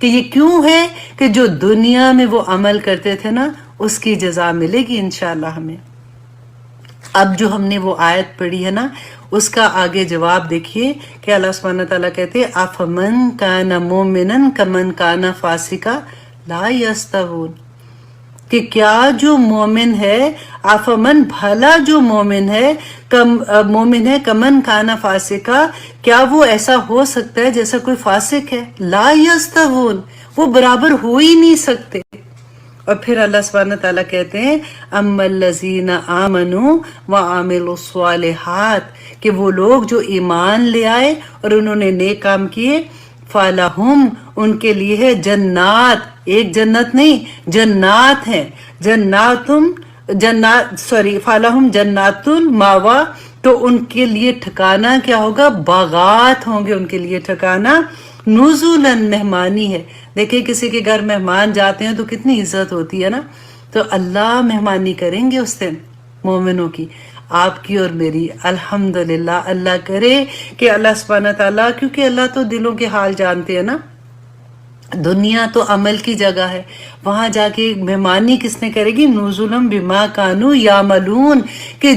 کہ یہ کیوں ہے کہ جو دنیا میں وہ عمل کرتے تھے نا اس کی جزا ملے گی انشاءاللہ ہمیں. اب جو ہم نے وہ آیت پڑھی ہے نا اس کا آگے جواب دیکھیے کہ اللہ سبحانہ تعالیٰ کہتے ہیں افمن کان مومنا کمن کان فاسقا لا یستوون، کہ کیا جو مومن ہے، افمن بھلا جو مومن ہے کمن کانا فاسقا، کیا وہ ایسا ہو سکتا ہے جیسا کوئی فاسق ہے؟ لا یستوون، وہ برابر ہو ہی نہیں سکتے. اور پھر اللہ سبحانہ تعالیٰ کہتے ہیں اما الذین آمنوا وعملوا الصالحات، کہ وہ لوگ جو ایمان لے آئے اور انہوں نے نیک کام کیے، فَلَهُمْ، ان کے لیے ہے جنات، ایک جنت نہیں جنات ہیں، فَلَهُمْ جنات الماوا، تو ان کے لیے ٹھکانہ کیا ہوگا؟ باغات ہوں گے ان کے لیے ٹھکانہ، نزلاً مہمانی ہے. دیکھیں کسی کے گھر مہمان جاتے ہیں تو کتنی عزت ہوتی ہے نا، تو اللہ مہمانی کریں گے اس دن مومنوں کی، آپ کی اور میری. الحمدللہ، اللہ کرے کہ اللہ سبحانہ تعالیٰ، کیونکہ اللہ تو دلوں کے حال جانتے ہیں نا، دنیا تو عمل کی جگہ ہے، وہاں جا کے مہمانی کس نے کرے گی؟ نزلم بما کانوا یعملون، کہ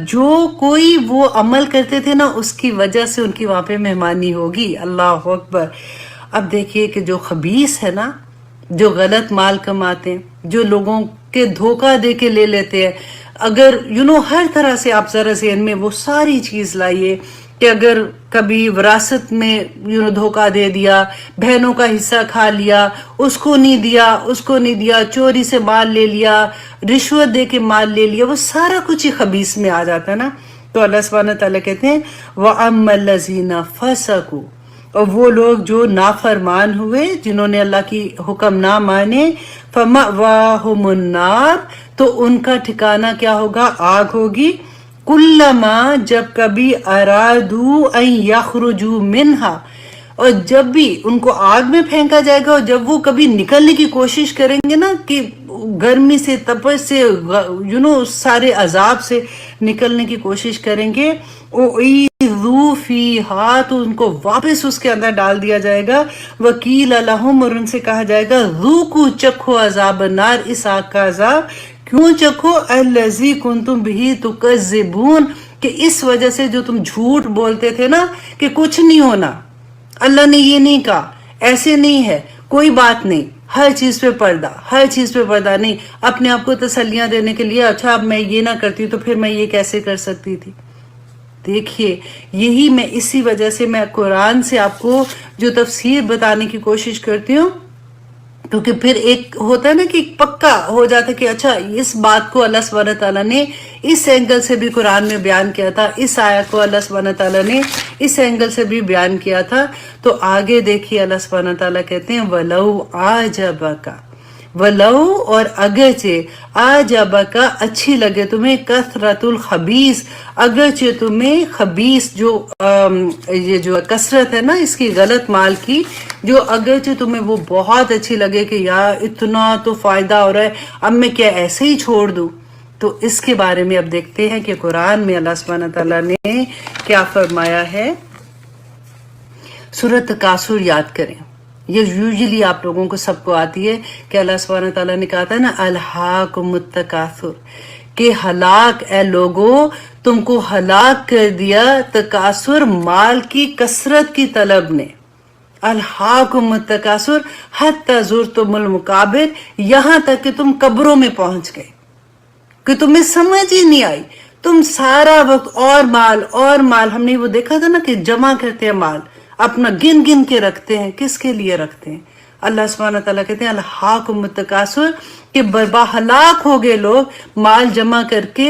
جو کوئی وہ عمل کرتے تھے نا اس کی وجہ سے ان کی وہاں پہ مہمانی ہوگی. اللہ اکبر. اب دیکھیے کہ جو خبیث ہے نا، جو غلط مال کماتے ہیں، جو لوگوں کے دھوکہ دے کے لے لیتے ہیں، اگر ہر طرح سے آپ ذرا ذہن میں وہ ساری چیز لائیے کہ اگر کبھی وراثت میں دھوکہ دے دیا، بہنوں کا حصہ کھا لیا، اس کو نہیں دیا، چوری سے مال لے لیا، رشوت دے کے مال لے لیا، وہ سارا کچھ ہی خبیث میں آ جاتا ہے نا. تو اللہ سبحانہ تعالیٰ کہتے ہیں وَأَمَّا الَّذِينَ فَسَقُوا، اور وہ لوگ جو نافرمان ہوئے، جنہوں نے اللہ کی حکم نہ مانے، فَمَأْوَاهُمُ النَّارُ، تو ان کا ٹھکانہ کیا ہوگا؟ آگ ہوگی. کلما، جب کبھی ارادو ان یخرجوا منہا، اور جب بھی ان کو آگ میں پھینکا جائے گا، اور جب وہ کبھی نکلنے کی کوشش کریں گے نا کہ گرمی سے، تپش سے، سارے عذاب سے نکلنے کی کوشش کریں گے، اُعِیذُوا فِیہا، تو ان کو واپس اس کے اندر ڈال دیا جائے گا. وَقِیلَ لَهُمْ، اور ان سے کہا جائے گا ذُوقُوا، چکھو عذاب النار، اس آگ کا عذاب. کیوں چکھو؟ الذی کنتم بہ تکذبون، کہ اس وجہ سے جو تم جھوٹ بولتے تھے نا کہ کچھ نہیں ہونا، اللہ نے یہ نہیں کہا، ایسے نہیں ہے، کوئی بات نہیں، ہر چیز پہ پردہ نہیں، اپنے آپ کو تسلیاں دینے کے لیے اچھا اب میں یہ نہ کرتی تو پھر میں یہ کیسے کر سکتی تھی. دیکھیے یہی میں اسی وجہ سے میں قرآن سے آپ کو جو تفسیر بتانے کی کوشش کرتی ہوں، کیونکہ پھر ایک ہوتا ہے نا کہ پکا ہو جاتا ہے کہ اچھا اس بات کو اللہ سبحانہ تعالیٰ نے اس اینگل سے بھی قرآن میں بیان کیا تھا، اس آیت کو اللہ سبحانہ تعالیٰ نے اس اینگل سے بھی بیان کیا تھا. تو آگے دیکھیے اللہ سبحانہ تعالیٰ کہتے ہیں وَلَوْ عَجَبَكَ، ولو، اور اگرچہ آجابکا، اچھی لگے تمہیں، کثرت الخبیث، اگرچہ تمہیں خبیث یہ جو کثرت ہے نا اس کی غلط مال کی، جو اگرچہ تمہیں وہ بہت اچھی لگے کہ یار اتنا تو فائدہ ہو رہا ہے، اب میں کیا ایسے ہی چھوڑ دوں. تو اس کے بارے میں اب دیکھتے ہیں کہ قرآن میں اللہ سبحانہ تعالیٰ نے کیا فرمایا ہے. سورۃ تکاثر یاد کریں، یہ یوزلی آپ لوگوں کو سب کو آتی ہے کہ اللہ سبحانہ تعالیٰ نے کہا تھا نا الہاکم التکاثر، کہ ہلاک، اے لوگو تم کو ہلاک کر دیا تکاثر، مال کی کثرت کی طلب نے. الہاکم التکاثر حتی زرتم المقابر، یہاں تک کہ تم قبروں میں پہنچ گئے، کہ تمہیں سمجھ ہی نہیں آئی، تم سارا وقت اور مال. ہم نے وہ دیکھا تھا نا کہ جمع کرتے ہیں مال، اپنا گن کے رکھتے ہیں، کس کے لیے رکھتے ہیں؟ اللہ سبحانہ تعالیٰ کہتے ہیں الہاکم التکاثر، کہ بربا ہلاک ہو گئے لوگ مال جمع کر کے،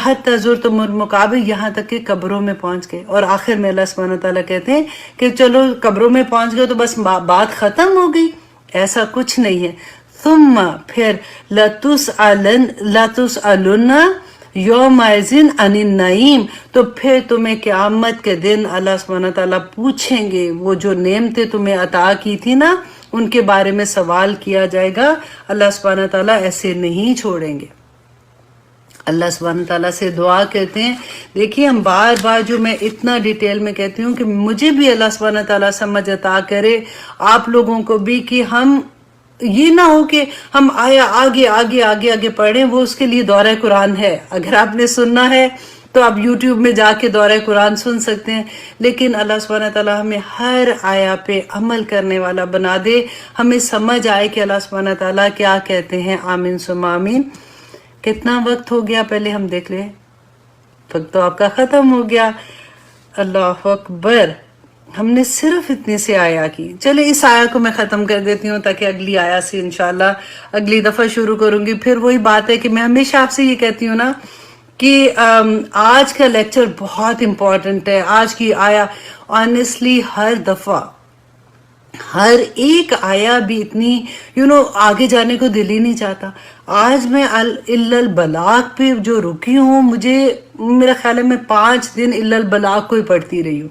حتی زرتم المقابر، یہاں تک کہ قبروں میں پہنچ گئے. اور آخر میں اللہ سبحانہ تعالیٰ کہتے ہیں کہ چلو قبروں میں پہنچ گئے تو بس بات ختم ہو گئی، ایسا کچھ نہیں ہے. ثم، پھر لَتُسْأَلُنَّ یومئذٍ عن النعیم، تو پھر تمہیں قیامت کے دن اللہ سبحانہ تعالیٰ پوچھیں گے، وہ جو نعمتیں تمہیں عطا کی تھی نا ان کے بارے میں سوال کیا جائے گا. اللہ سبحانہ تعالیٰ ایسے نہیں چھوڑیں گے. اللہ سبحانہ تعالیٰ سے دعا کرتے ہیں. دیکھیے ہم بار بار جو میں اتنا ڈیٹیل میں کہتی ہوں کہ مجھے بھی اللہ سبحانہ تعالیٰ سمجھ عطا کرے، آپ لوگوں کو بھی، کہ ہم یہ نہ ہو کہ ہم آیا آگے آگے آگے آگے پڑھیں. وہ اس کے لیے دورہ قرآن ہے، اگر آپ نے سننا ہے تو آپ یوٹیوب میں جا کے دورہ قرآن سن سکتے ہیں. لیکن اللہ سبحانہ تعالیٰ ہمیں ہر آیا پہ عمل کرنے والا بنا دے، ہمیں سمجھ آئے کہ اللہ سبحانہ تعالیٰ کیا کہتے ہیں. آمین ثم آمین. کتنا وقت ہو گیا پہلے ہم دیکھ لیں. وقت تو آپ کا ختم ہو گیا. اللہ اکبر. ہم نے صرف اتنے سے آیا کی. چلے اس آیا کو میں ختم کر دیتی ہوں تاکہ اگلی آیا سے انشاءاللہ اگلی دفعہ شروع کروں گی. پھر وہی بات ہے کہ میں ہمیشہ آپ سے یہ کہتی ہوں نا کہ آج کا لیکچر بہت امپورٹنٹ ہے. آج کی آیا آنیسٹلی ہر دفعہ ہر ایک آیا بھی اتنی آگے جانے کو دل ہی نہیں چاہتا. آج میں الا البلاغ پہ جو رکی ہوں، مجھے میرا خیال ہے میں 5 دن الا البلاغ کو ہی پڑھتی رہی ہوں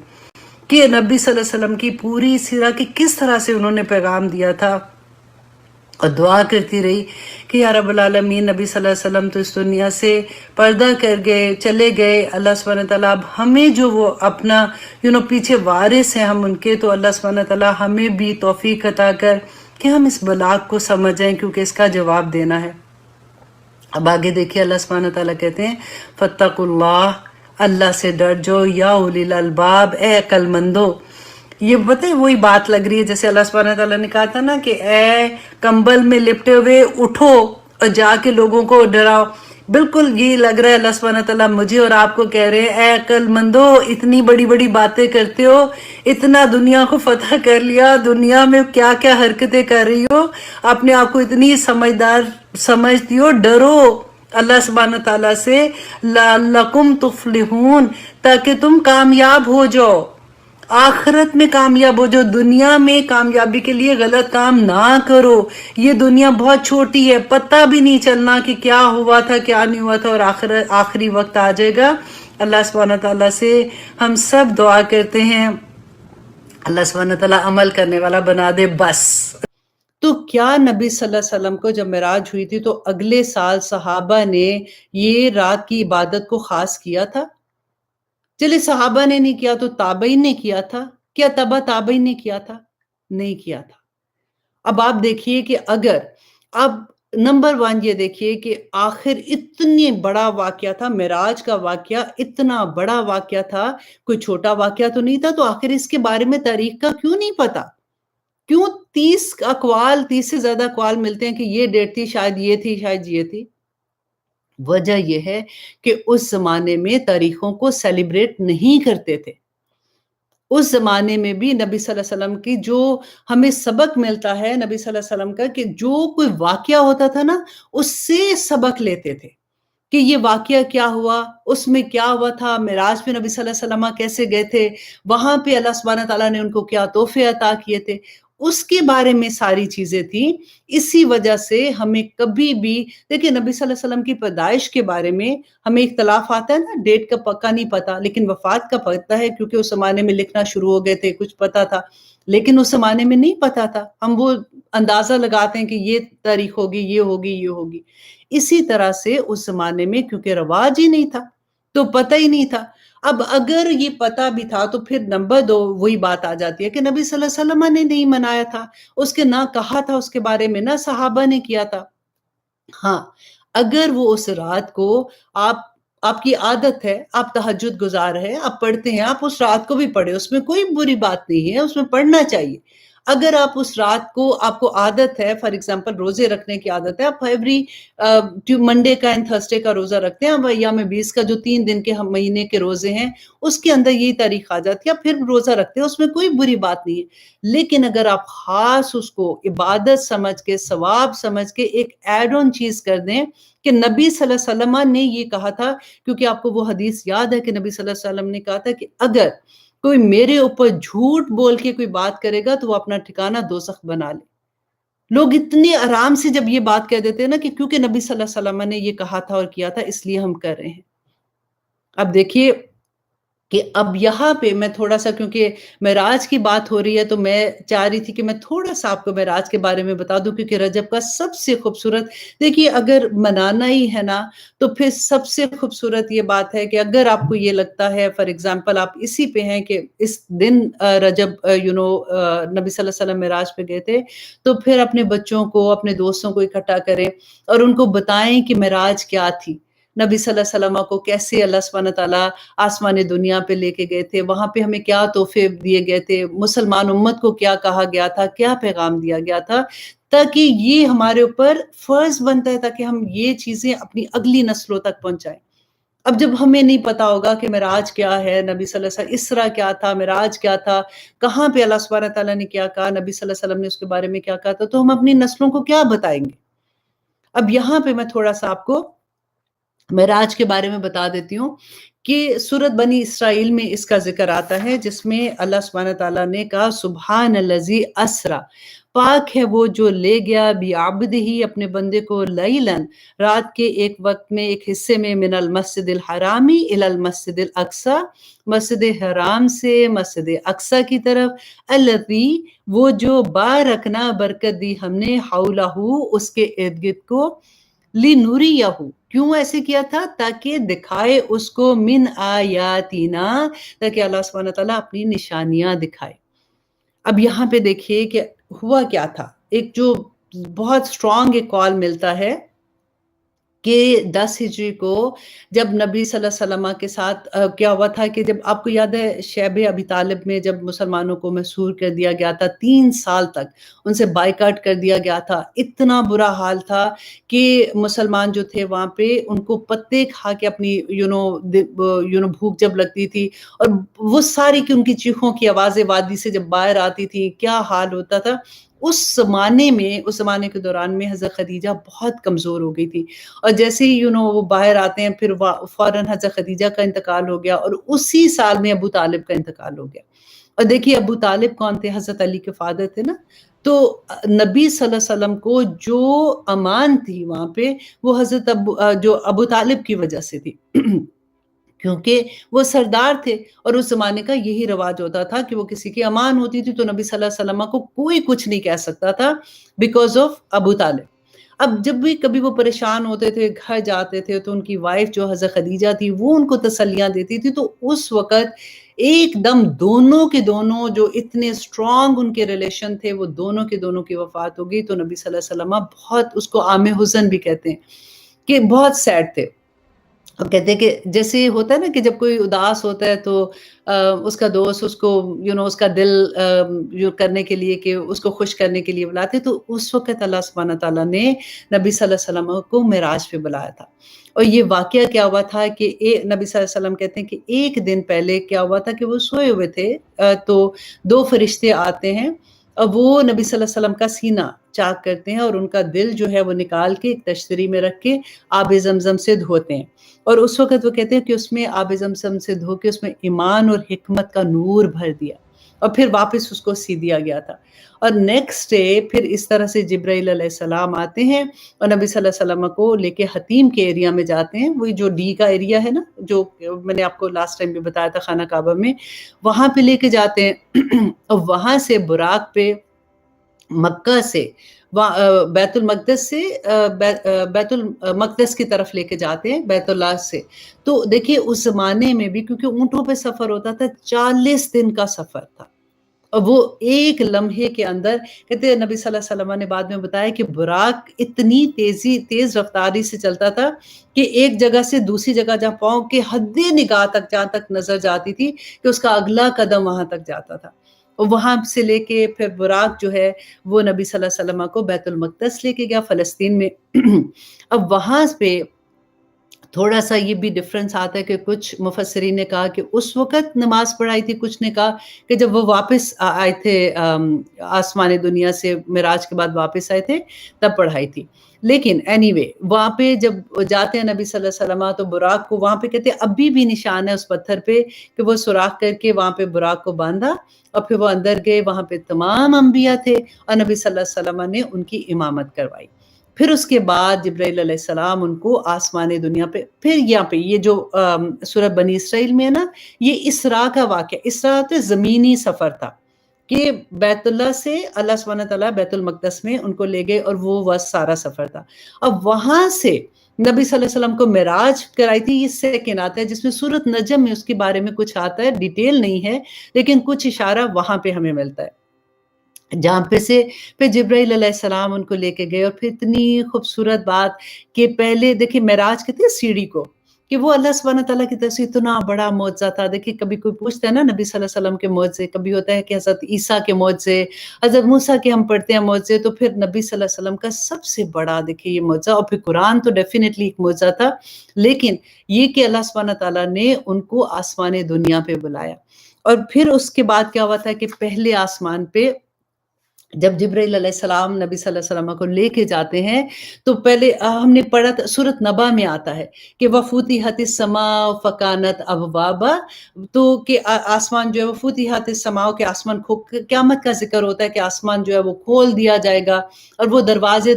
کہ نبی صلی اللہ علیہ وسلم کی پوری سیرت کی کس طرح سے انہوں نے پیغام دیا تھا، اور دعا کرتی رہی کہ یا رب العالمین نبی صلی اللہ علیہ وسلم تو اس دنیا سے پردہ کر گئے، چلے گئے. اللہ سبحانہ تعالیٰ اب ہمیں جو وہ اپنا پیچھے وارث ہیں ہم ان کے، تو اللہ سبحانہ تعالیٰ ہمیں بھی توفیق عطا کر کہ ہم اس بلاغ کو سمجھیں، کیونکہ اس کا جواب دینا ہے. اب آگے دیکھیے اللہ سبحانہ تعالیٰ کہتے ہیں فاتقوا اللہ، اللہ سے ڈر جو، یا اولی الالباب، اے عقل مندو. یہ پتہ ہے وہی بات لگ رہی ہے جیسے اللہ سبحانہ تعالیٰ نے کہا تھا نا کہ اے کمبل میں لپٹے ہوئے اٹھو اور جا کے لوگوں کو ڈراؤ. بالکل یہ لگ رہا ہے اللہ سبحانہ تعالیٰ مجھے اور آپ کو کہہ رہے ہیں اے عقل مندو، اتنی بڑی بڑی باتیں کرتے ہو، اتنا دنیا کو فتح کر لیا، دنیا میں کیا کیا حرکتیں کر رہی ہو، اپنے آپ کو اتنی سمجھدار سمجھتی ہو، ڈرو اللہ سبحانہ تعالیٰ سے. لعلکم تفلحون، تاکہ تم کامیاب ہو جاؤ، آخرت میں کامیاب ہو جو. دنیا میں کامیابی کے لیے غلط کام نہ کرو. یہ دنیا بہت چھوٹی ہے، پتہ بھی نہیں چلنا کہ کیا ہوا تھا کیا نہیں ہوا تھا، اور آخری وقت آ جائے گا. اللہ سبحانہ تعالیٰ سے ہم سب دعا کرتے ہیں اللہ سبحانہ تعالیٰ عمل کرنے والا بنا دے بس. تو کیا نبی صلی اللہ علیہ وسلم کو جب معراج ہوئی تھی تو اگلے سال صحابہ نے یہ رات کی عبادت کو خاص کیا تھا؟ چلے صحابہ نے نہیں کیا تو تابعین نے کیا تھا. کیا تبع تابعین نے کیا تھا؟ نہیں کیا تھا. اب آپ دیکھیے کہ اگر اب نمبر 1 یہ دیکھیے کہ آخر اتنی بڑا واقعہ تھا، معراج کا واقعہ اتنا بڑا واقعہ تھا، کوئی چھوٹا واقعہ تو نہیں تھا. تو آخر اس کے بارے میں تاریخ کا کیوں نہیں پتا؟ کیوں 30 سے زیادہ اقوال ملتے ہیں کہ یہ ڈیٹ تھی، شاید یہ تھی، شاید یہ تھی. وجہ یہ ہے کہ اس زمانے میں تاریخوں کو سیلیبریٹ نہیں کرتے تھے. اس زمانے میں بھی نبی صلی اللہ علیہ وسلم کی جو ہمیں سبق ملتا ہے نبی صلی اللہ علیہ وسلم کا، کہ جو کوئی واقعہ ہوتا تھا نا اس سے سبق لیتے تھے کہ یہ واقعہ کیا ہوا، اس میں کیا ہوا تھا، معراج پہ نبی صلی اللہ علیہ وسلم کیسے گئے تھے، وہاں پہ اللہ سبحانہ تعالیٰ نے ان کو کیا تحفے عطا کیے تھے، اس کے بارے میں ساری چیزیں تھیں. اسی وجہ سے ہمیں کبھی بھی دیکھیں نبی صلی اللہ علیہ وسلم کی پیدائش کے بارے میں ہمیں اختلاف آتا ہے نا، ڈیٹ کا پکا نہیں پتا، لیکن وفات کا پتہ ہے کیونکہ اس زمانے میں لکھنا شروع ہو گئے تھے، کچھ پتا تھا. لیکن اس زمانے میں نہیں پتا تھا، ہم وہ اندازہ لگاتے ہیں کہ یہ تاریخ ہوگی، یہ ہوگی، یہ ہوگی. اسی طرح سے اس زمانے میں کیونکہ رواج ہی نہیں تھا تو پتہ ہی نہیں تھا. اب اگر یہ پتہ بھی تھا تو پھر نمبر 2 وہی بات آ جاتی ہے کہ نبی صلی اللہ علیہ وسلم نے نہیں منایا تھا، اس کے نہ کہا تھا اس کے بارے میں، نہ صحابہ نے کیا تھا. ہاں اگر وہ اس رات کو آپ کی عادت ہے، آپ تہجد گزار ہے، آپ پڑھتے ہیں، آپ اس رات کو بھی پڑھے، اس میں کوئی بری بات نہیں ہے، اس میں پڑھنا چاہیے. اگر آپ اس رات کو آپ کو عادت ہے، فار ایگزامپل روزے رکھنے کی عادت ہے، آپ ایوری منڈے کا اینڈ تھرسڈے کا روزہ رکھتے ہیں، اب ایام 20 کا جو 3 دن کے مہینے کے روزے ہیں اس کے اندر یہی تاریخ آ جاتی ہے، پھر روزہ رکھتے ہیں، اس میں کوئی بری بات نہیں ہے. لیکن اگر آپ خاص اس کو عبادت سمجھ کے، ثواب سمجھ کے ایک ایڈ آن چیز کر دیں کہ نبی صلی اللہ علیہ وسلم نے یہ کہا تھا، کیونکہ آپ کو وہ حدیث یاد ہے کہ نبی صلی اللہ علیہ وسلم نے کہا تھا کہ اگر کوئی میرے اوپر جھوٹ بول کے کوئی بات کرے گا تو وہ اپنا ٹھکانہ دوزخ بنا لے. لوگ اتنے آرام سے جب یہ بات کہہ دیتے ہیں نا کہ کیونکہ نبی صلی اللہ علیہ وسلم نے یہ کہا تھا اور کیا تھا اس لیے ہم کر رہے ہیں. اب دیکھیے کہ اب یہاں پہ میں تھوڑا سا، کیونکہ معراج کی بات ہو رہی ہے تو میں چاہ رہی تھی کہ میں تھوڑا سا آپ کو معراج کے بارے میں بتا دوں، کیونکہ رجب کا سب سے خوبصورت، دیکھیے اگر منانا ہی ہے نا تو پھر سب سے خوبصورت یہ بات ہے کہ اگر آپ کو یہ لگتا ہے فار ایگزامپل آپ اسی پہ ہیں کہ اس دن رجب نبی صلی اللہ علیہ وسلم معراج پہ گئے تھے، تو پھر اپنے بچوں کو، اپنے دوستوں کو اکٹھا کریں اور ان کو بتائیں کہ معراج کیا تھی، نبی صلی اللہ علیہ وسلم کو کیسے اللہ سبحانہ تعالیٰ آسمان دنیا پہ لے کے گئے تھے، وہاں پہ ہمیں کیا تحفے دیے گئے تھے، مسلمان امت کو کیا کہا گیا تھا، کیا پیغام دیا گیا تھا، تاکہ یہ ہمارے اوپر فرض بنتا ہے تاکہ ہم یہ چیزیں اپنی اگلی نسلوں تک پہنچائیں۔ اب جب ہمیں نہیں پتا ہوگا کہ معراج کیا ہے، نبی صلی اللہ علیہ وسلم اسرا کیا تھا، معراج کیا تھا، کہاں پہ اللہ سبحانہ تعالیٰ نے کیا کہا، نبی صلی اللہ علیہ وسلم نے اس کے بارے میں کیا کہا تھا، تو ہم اپنی نسلوں کو کیا بتائیں گے؟ اب یہاں پہ میں تھوڑا سا آپ کو معراج کے بارے میں بتا دیتی ہوں کہ سورت بنی اسرائیل میں اس کا ذکر آتا ہے، جس میں اللہ سبحانہ تعالیٰ نے کہا سبحان الذی اسرا، پاک ہے وہ جو لے گیا بعبدہ اپنے بندے کو، لیلن رات کے ایک وقت میں، ایک حصے میں، من المسجد الحرامی الی المسجد الاقصی، مسجد حرام سے مسجد اقصی کی طرف، الذی وہ جو بارکنا برکت دی ہم نے، حولہ اس کے ارد گرد کو، لِنُرِیَہُ کیوں ایسے کیا تھا؟ تاکہ دکھائے اس کو، من آیاتنا تاکہ اللہ سبحانہ تعالیٰ اپنی نشانیاں دکھائے۔ اب یہاں پہ دیکھیے کہ ہوا کیا تھا، ایک جو بہت سٹرونگ ایک کال ملتا ہے کہ 10 ہجری کو جب نبی صلی اللہ علیہ وسلم کے ساتھ کیا ہوا تھا کہ جب آپ کو یاد ہے شیب ابی طالب میں جب مسلمانوں کو محصور کر دیا گیا تھا، 3 سال تک ان سے بائیکاٹ کر دیا گیا تھا، اتنا برا حال تھا کہ مسلمان جو تھے وہاں پہ ان کو پتے کھا کے اپنی بھوک جب لگتی تھی اور وہ ساری کی ان کی چیخوں کی آوازیں وادی سے جب باہر آتی تھی، کیا حال ہوتا تھا اس زمانے کے دوران میں حضرت خدیجہ بہت کمزور ہو گئی تھی، اور جیسے ہی وہ باہر آتے ہیں پھر فوراً حضرت خدیجہ کا انتقال ہو گیا، اور اسی سال میں ابو طالب کا انتقال ہو گیا۔ اور دیکھیے ابو طالب کون تھے؟ حضرت علی کے فادر تھے نا، تو نبی صلی اللہ علیہ وسلم کو جو امان تھی وہاں پہ وہ حضرت جو ابو طالب کی وجہ سے تھی کیونکہ وہ سردار تھے، اور اس زمانے کا یہی رواج ہوتا تھا کہ وہ کسی کی امان ہوتی تھی تو نبی صلی اللہ علیہ وسلم کو کوئی کچھ نہیں کہہ سکتا تھا بیکاز آف ابو طالب۔ اب جب بھی کبھی وہ پریشان ہوتے تھے، گھر جاتے تھے، تو ان کی وائف جو حضرت خدیجہ تھی وہ ان کو تسلیاں دیتی تھی، تو اس وقت ایک دم دونوں کے دونوں جو اتنے سٹرونگ ان کے ریلیشن تھے وہ دونوں کے دونوں کی وفات ہو گئی، تو نبی صلی اللہ علیہ وسلم بہت، اس کو عام حزن بھی کہتے ہیں، کہ بہت سیڈ تھے۔ اب کہتے ہیں کہ جیسے ہوتا ہے نا کہ جب کوئی اداس ہوتا ہے تو اس کا دوست اس کو اس کا دل کرنے کے لیے، کہ اس کو خوش کرنے کے لیے بلاتے، تو اس وقت اللہ سبحانہ تعالیٰ نے نبی صلی اللہ علیہ وسلم کو معراج پہ بلایا تھا۔ اور یہ واقعہ کیا ہوا تھا کہ نبی صلی اللہ علیہ وسلم کہتے ہیں کہ ایک دن پہلے کیا ہوا تھا کہ وہ سوئے ہوئے تھے، تو 2 فرشتے آتے ہیں اور وہ نبی صلی اللہ علیہ وسلم کا سینہ چاک کرتے ہیں، اور ان کا دل جو ہے وہ نکال کے ایک تشتری میں رکھ کے آب زمزم سے دھوتے ہیں، اور اس وقت وہ کہتے ہیں کہ اس میں آب زمزم سے دھو کے اس میں ایمان اور حکمت کا نور بھر دیا، اور پھر واپس اس کو سی دیا گیا تھا۔ اور نیکسٹ ڈے پھر اس طرح سے جبرائیل علیہ السلام آتے ہیں اور نبی صلی اللہ علیہ وسلم کو لے کے حتیم کے ایریا میں جاتے ہیں، وہی جو ڈی کا ایریا ہے نا، جو میں نے آپ کو لاسٹ ٹائم بھی بتایا تھا خانہ کعبہ میں، وہاں پہ لے کے جاتے ہیں، اور وہاں سے براق پہ مکہ سے بیت المقدس سے بیت المقدس کی طرف لے کے جاتے ہیں، بیت اللہ سے۔ تو دیکھیے اس زمانے میں بھی کیونکہ اونٹوں پہ سفر ہوتا تھا، 40 دن کا سفر تھا، اور وہ ایک لمحے کے اندر، کہتے ہیں نبی صلی اللہ علیہ وسلم نے بعد میں بتایا کہ براق اتنی تیز رفتاری سے چلتا تھا کہ ایک جگہ سے دوسری جگہ جہاں پاؤں کے حد نگاہ تک جہاں تک نظر جاتی تھی کہ اس کا اگلا قدم وہاں تک جاتا تھا، اور وہاں سے لے کے پھر براق جو ہے وہ نبی صلی اللہ علیہ وسلم کو بیت المقدس لے کے گیا فلسطین میں۔ اب وہاں پہ تھوڑا سا یہ بھی ڈفرنس آتا ہے کہ کچھ مفسرین نے کہا کہ اس وقت نماز پڑھائی تھی، کچھ نے کہا کہ جب وہ واپس آئے تھے آسمان دنیا سے معراج کے بعد واپس آئے تھے تب پڑھائی تھی، لیکن اینی وے وہاں پہ جب جاتے ہیں نبی صلی اللہ علیہ وسلم تو براق کو وہاں پہ کہتے ہیں ابھی بھی نشان ہے اس پتھر پہ کہ وہ سوراخ کر کے وہاں پہ براق کو باندھا، اور پھر وہ اندر گئے، وہاں پہ تمام انبیاء تھے اور نبی صلی اللہ علیہ وسلم نے ان کی امامت کروائی۔ پھر اس کے بعد جبرائیل علیہ السلام ان کو آسمان دنیا پہ، پھر یہاں پہ یہ جو سورہ بنی اسرائیل میں ہے نا، یہ اسراء کا واقعہ، اسراء تو زمینی سفر تھا کہ بیت اللہ سے اللہ سبحانہ تعالیٰ بیت المقدس میں ان کو لے گئے، اور وہ سارا سفر تھا۔ اب وہاں سے نبی صلی اللہ علیہ وسلم کو معراج کرائی تھی، یہ سیکنڈ آتا ہے جس میں سورۃ نجم میں اس کے بارے میں کچھ آتا ہے، ڈیٹیل نہیں ہے لیکن کچھ اشارہ وہاں پہ ہمیں ملتا ہے، جہاں پہ سے پھر جبرائیل علیہ السلام ان کو لے کے گئے، اور پھر اتنی خوبصورت بات کہ پہلے دیکھیں معراج کہتے ہیں سیڑھی کو، کہ وہ اللہ سبحانہ تعالیٰ کی طرف سے اتنا بڑا معجزہ تھا۔ دیکھیں کبھی کوئی پوچھتا ہے نا نبی صلی اللہ علیہ وسلم کے معجزے، کبھی ہوتا ہے کہ حضرت عیسیٰ کے معجزے، حضرت موسیٰ کے ہم پڑھتے ہیں معجزے، تو پھر نبی صلی اللہ علیہ وسلم کا سب سے بڑا دیکھیں یہ معجزہ، اور پھر قرآن تو ڈیفینیٹلی ایک معجزہ تھا، لیکن یہ کہ اللہ سبحانہ تعالیٰ نے ان کو آسمان دنیا پہ بلایا۔ اور پھر اس کے بعد کیا ہوا تھا کہ پہلے آسمان پہ جب جبرائیل علیہ السلام نبی صلی اللہ علیہ وسلم کو لے کے جاتے ہیں، تو پہلے ہم نے پڑھا تھا سورۃ نبا میں آتا ہے کہ وَفُتِحَتِ السَّمَاءُ فَكَانَتْ أَبْوَابًا، تو کہ آسمان جو ہے وہ فُتِحَتِ السَّمَاء کہ آسمان قیامت کا ذکر ہوتا ہے کہ آسمان جو ہے وہ کھول دیا جائے گا، اور وہ دروازے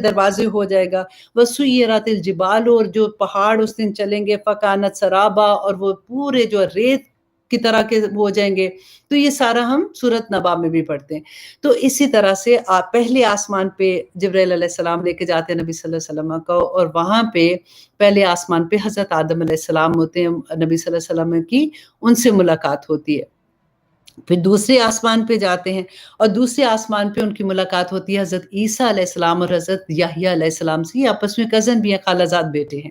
ہو جائے گا، وَسُيِّرَتِ الْجِبَالُ اور جو پہاڑ اس دن چلیں گے، فَكَانَتْ سَرَابًا اور وہ پورے جو ریت کی طرح کے ہو جائیں گے۔ تو یہ سارا ہم سورۃ نبا میں بھی پڑھتے ہیں۔ تو اسی طرح سے پہلے آسمان پہ جبرائیل علیہ السلام لے کے جاتے ہیں نبی صلی اللہ علیہ وسلم کو، اور وہاں پہ پہلے آسمان پہ حضرت آدم علیہ السلام ہوتے ہیں، نبی صلی اللہ علیہ وسلم کی ان سے ملاقات ہوتی ہے۔ پھر دوسرے آسمان پہ جاتے ہیں، اور دوسرے آسمان پہ ان کی ملاقات ہوتی ہے حضرت عیسیٰ علیہ السلام اور حضرت یحییٰ علیہ السلام سے، یہ آپس میں کزن بھی ہیں، خالہ زاد بیٹے ہیں،